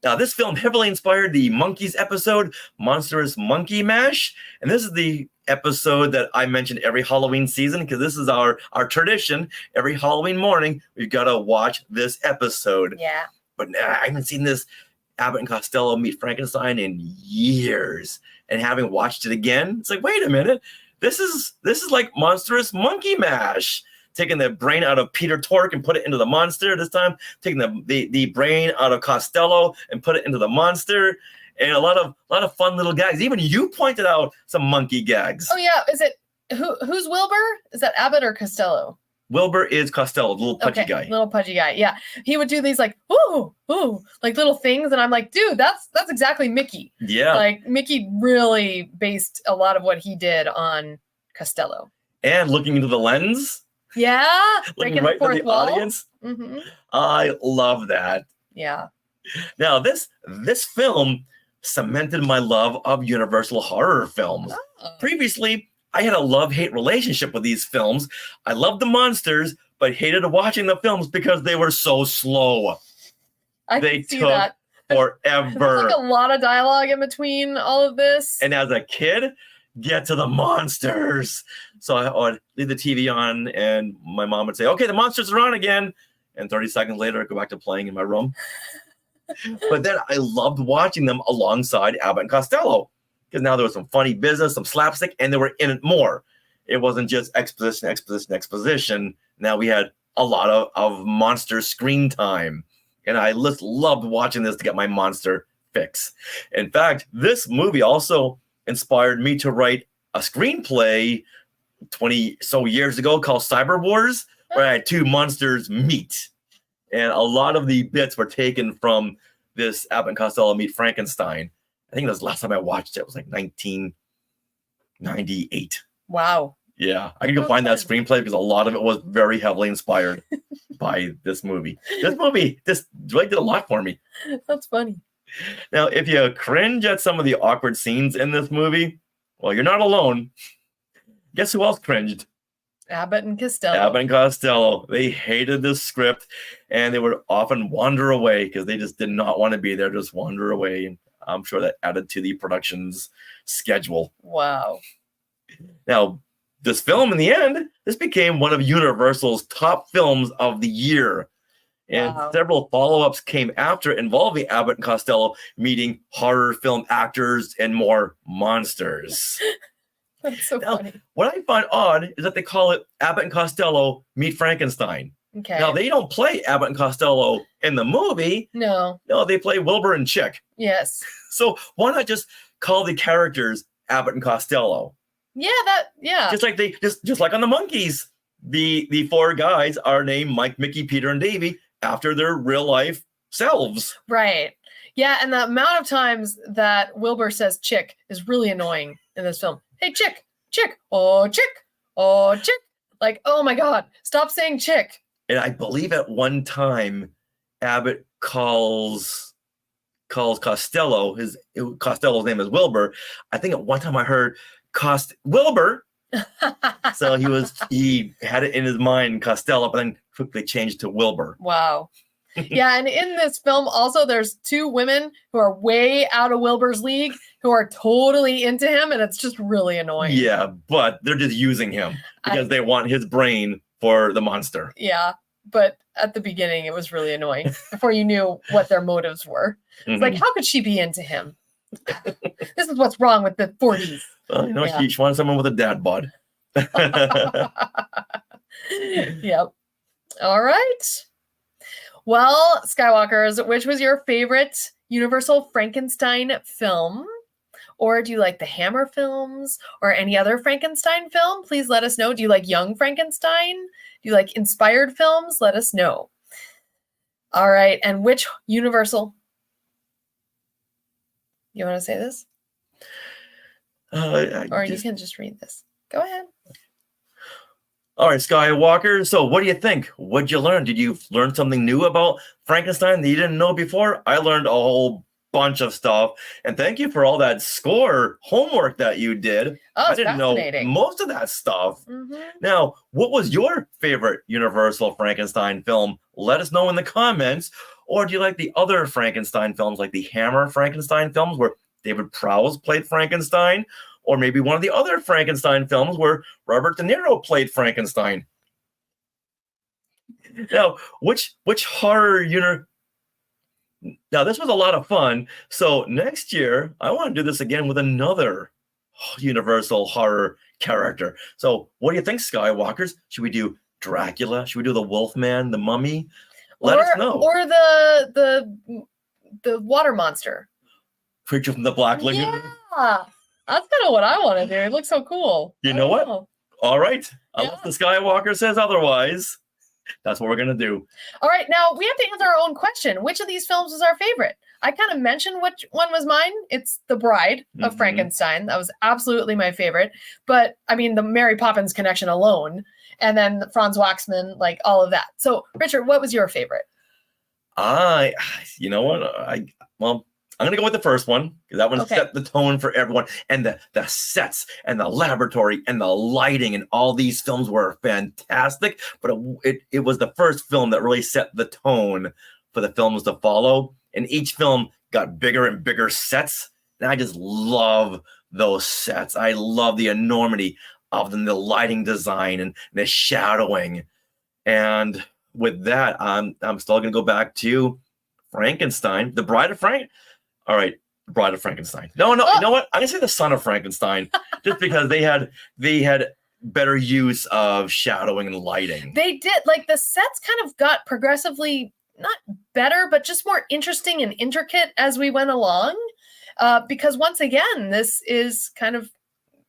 B: Now, this film heavily inspired the Monkees episode Monstrous Monkey Mash. And this is the episode that I mentioned every Halloween season because this is our tradition. Every Halloween morning, we've got to watch this episode.
A: Yeah.
B: But I haven't seen this Abbott and Costello Meet Frankenstein in years. And having watched it again, it's like, wait a minute. This is like Monstrous Monkey Mash. Taking the brain out of Peter Tork and put it into the monster this time. Taking the brain out of Costello and put it into the monster. And a lot of fun little gags. Even you pointed out some monkey gags.
A: Oh yeah, is it who's Wilbur? Is that Abbott or Costello?
B: Wilbur is Costello, the little pudgy guy.
A: Little pudgy guy. Yeah, he would do these like ooh like little things, and I'm like, dude, that's exactly Mickey.
B: Yeah.
A: Like Mickey really based a lot of what he did on Costello.
B: And looking into the lens.
A: Yeah,
B: Looking right to the audience.
A: Mm-hmm.
B: I love that.
A: Yeah.
B: Now, this film cemented my love of Universal horror films.
A: Oh.
B: Previously, I had a love-hate relationship with these films. I loved the monsters, but hated watching the films because they were so slow.
A: They see that.
B: Forever.
A: There's like a lot of dialogue in between all of this.
B: And as a kid, get to the monsters. So I would leave the TV on, and my mom would say, okay, the monsters are on again. And 30 seconds later, I'd go back to playing in my room. But then I loved watching them alongside Abbott and Costello, because now there was some funny business, some slapstick, and they were in it more. It wasn't just exposition. Now we had a lot of monster screen time. And I just loved watching this to get my monster fix. In fact, this movie also inspired me to write a screenplay 20 so years ago called Cyber Wars, where I had two monsters meet. And a lot of the bits were taken from this Abbott and Costello Meet Frankenstein. I think that was the last time I watched it. It was like 1998.
A: Wow.
B: Yeah, I can go find that screenplay because a lot of it was very heavily inspired by this movie. This movie just really did a lot for me.
A: That's funny.
B: Now, if you cringe at some of the awkward scenes in this movie, well, you're not alone. Guess who else cringed?
A: Abbott and Costello.
B: Abbott and Costello. They hated this script, and they would often wander away because they just did not want to be there, just wander away. And I'm sure that added to the production's schedule.
A: Wow.
B: Now, this film, in the end, this became one of Universal's top films of the year. And several follow-ups came after involving Abbott and Costello meeting horror film actors and more monsters.
A: That's so funny.
B: What I find odd is that they call it Abbott and Costello Meet Frankenstein.
A: Okay.
B: Now, they don't play Abbott and Costello in the movie.
A: No,
B: they play Wilbur and Chick.
A: Yes.
B: So why not just call the characters Abbott and Costello?
A: Yeah,
B: Just like just like on the Monkees, the four guys are named Mike, Mickey, Peter, and Davy after their real life selves.
A: Right. Yeah, and the amount of times that Wilbur says chick is really annoying in this film. Hey, chick, chick, oh, chick, oh, chick. Like, oh my God, stop saying chick.
B: And I believe at one time, Abbott calls Costello, Costello's name is Wilbur. I think at one time I heard Wilbur. So he had it in his mind, Costello, but then quickly changed to Wilbur.
A: Wow. Yeah, and in this film also there's two women who are way out of Wilbur's league who are totally into him, and it's just really annoying.
B: Yeah, but they're just using him because they want his brain for the monster.
A: Yeah, but at the beginning it was really annoying before you knew what their motives were. It's like, how could she be into him? This is what's wrong with the 40s.
B: Well, she wanted someone with a dad bod.
A: Yep. All right. Well, Skywalkers, which was your favorite Universal Frankenstein film? Or do you like the Hammer films or any other Frankenstein film? Please let us know. Do you like Young Frankenstein? Do you like inspired films? Let us know. All right. And which Universal? You want to say this? You can just read this. Go ahead.
B: All right, Skywalker. So what do you think? What'd you learn? Did you learn something new about Frankenstein that you didn't know before? I learned a whole bunch of stuff. And thank you for all that score homework that you did.
A: Oh,
B: I didn't know most of that stuff. Now, what was your favorite Universal Frankenstein film? Let us know in the comments. Or do you like the other Frankenstein films, like the Hammer Frankenstein films where David Prowse played Frankenstein? Or maybe one of the other Frankenstein films where Robert De Niro played Frankenstein. Now, which horror Now, this was a lot of fun. So next year, I want to do this again with another Universal horror character. So what do you think, Skywalkers? Should we do Dracula? Should we do the Wolfman, the Mummy? Let us know.
A: Or the water monster.
B: Creature from the Black Lagoon?
A: Yeah. That's kind of what I want to do. It looks so cool.
B: You know what? All right. Unless the Skywalker says otherwise, that's what we're going to do.
A: All right. Now, we have to answer our own question. Which of these films was our favorite? I kind of mentioned which one was mine. It's The Bride of Frankenstein. That was absolutely my favorite. But, I mean, the Mary Poppins connection alone. And then Franz Waxman, like all of that. So, Richard, what was your favorite?
B: You know what? I'm going to go with the first one because that one set the tone for everyone. And the sets and the laboratory and the lighting and all these films were fantastic. But it was the first film that really set the tone for the films to follow. And each film got bigger and bigger sets. And I just love those sets. I love the enormity of them, the lighting design and the shadowing. And with that, I'm still going to go back to Frankenstein, The Bride of Frank. All right, Bride of Frankenstein. No, you know what? I'm gonna say The Son of Frankenstein, just because they had better use of shadowing and lighting.
A: They did. Like the sets kind of got progressively not better, but just more interesting and intricate as we went along. Because once again, this is kind of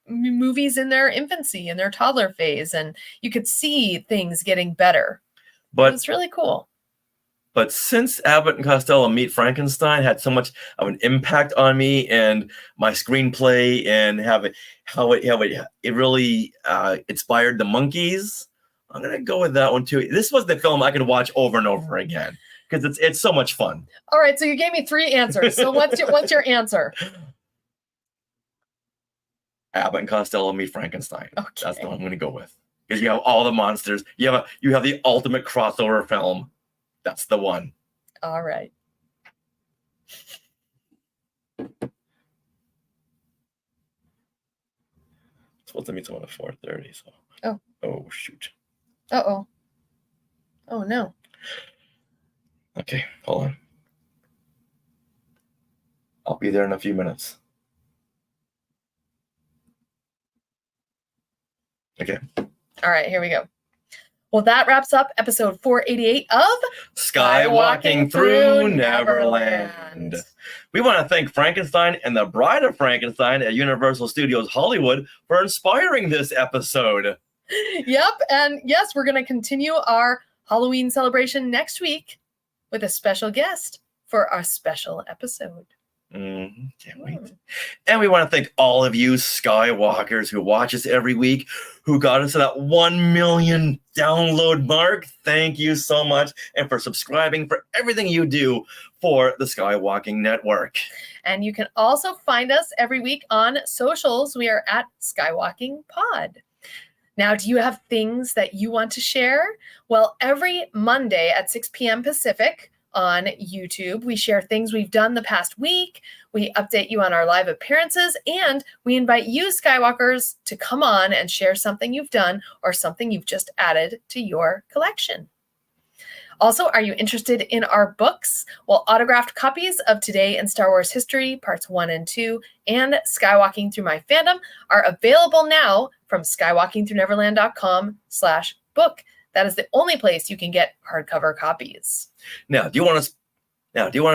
A: movies in their infancy, in their toddler phase, and you could see things getting better. But it's really cool.
B: But since Abbott and Costello Meet Frankenstein had so much of an impact on me and my screenplay and how it really inspired the monkeys, I'm gonna go with that one too. This was the film I could watch over and over again because it's so much fun.
A: All right, so you gave me 3 answers. So what's your answer?
B: Abbott and Costello Meet Frankenstein.
A: Okay.
B: That's the one I'm gonna go with because you have all the monsters. You have the ultimate crossover film. That's the one.
A: All right.
B: It's supposed to meet someone at 4:30. So. Oh shoot.
A: Uh-oh. Oh no.
B: Okay, hold on. I'll be there in a few minutes. Okay.
A: All right, here we go. Well, that wraps up episode 488 of
B: Skywalking Through Neverland. We want to thank Frankenstein and the Bride of Frankenstein at Universal Studios Hollywood for inspiring this episode.
A: Yep, and yes, we're going to continue our Halloween celebration next week with a special guest for our special episode.
B: Can't wait. And we want to thank all of you Skywalkers who watch us every week, who got us to that 1 million download mark. Thank you so much. And for subscribing, for everything you do for the Skywalking Network.
A: And you can also find us every week on socials. We are at Skywalking Pod. Now, do you have things that you want to share? Well, every Monday at 6 p.m. Pacific, on YouTube, we share things we've done the past week. We update you on our live appearances, and we invite you Skywalkers to come on and share something you've done or something you've just added to your collection. Also, are you interested in our books? Well, autographed copies of Today in Star Wars History, Parts 1 and 2, and Skywalking Through My Fandom are available now from skywalkingthroughneverland.com/book. That is the only place you can get hardcover copies.
B: Now, do you want to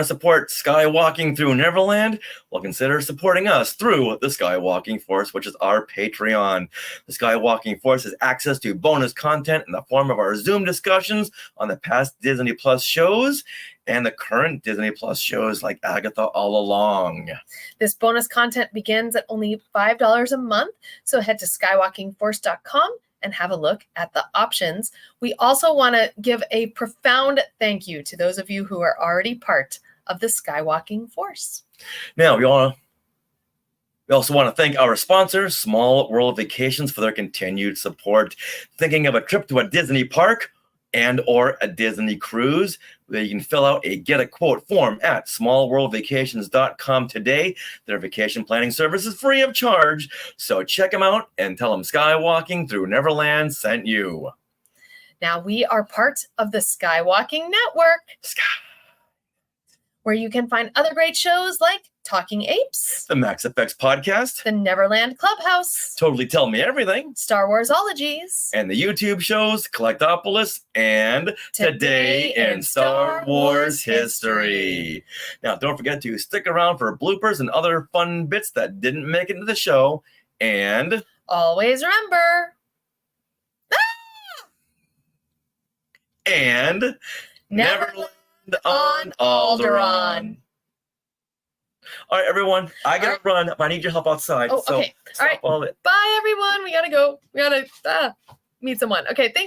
B: support Skywalking Through Neverland? Well, consider supporting us through the Skywalking Force, which is our Patreon. The Skywalking Force has access to bonus content in the form of our Zoom discussions on the past Disney Plus shows and the current Disney Plus shows like Agatha All Along.
A: This bonus content begins at only $5 a month, so head to skywalkingforce.com and have a look at the options. We also want to give a profound thank you to those of you who are already part of the Skywalking Force.
B: Now, we also want to thank our sponsor, Small World Vacations, for their continued support. Thinking of a trip to a Disney park and or a Disney cruise, where you can fill out a Get a Quote form at smallworldvacations.com today. Their vacation planning service is free of charge, so check them out and tell them Skywalking Through Neverland sent you.
A: Now, we are part of the Skywalking Network, where you can find other great shows like Talking Apes,
B: The Max Effects Podcast,
A: the Neverland Clubhouse,
B: Totally Tell Me Everything,
A: Star Warsologies,
B: and the YouTube shows Collectopolis and Today in Star Wars History. Now, don't forget to stick around for bloopers and other fun bits that didn't make it into the show. And
A: always remember,
B: Neverland on Alderaan. All right, everyone. I gotta run, but I need your help outside.
A: Oh, okay. All right.
B: All it.
A: Bye, everyone. We gotta go. We gotta meet someone. Okay, thanks.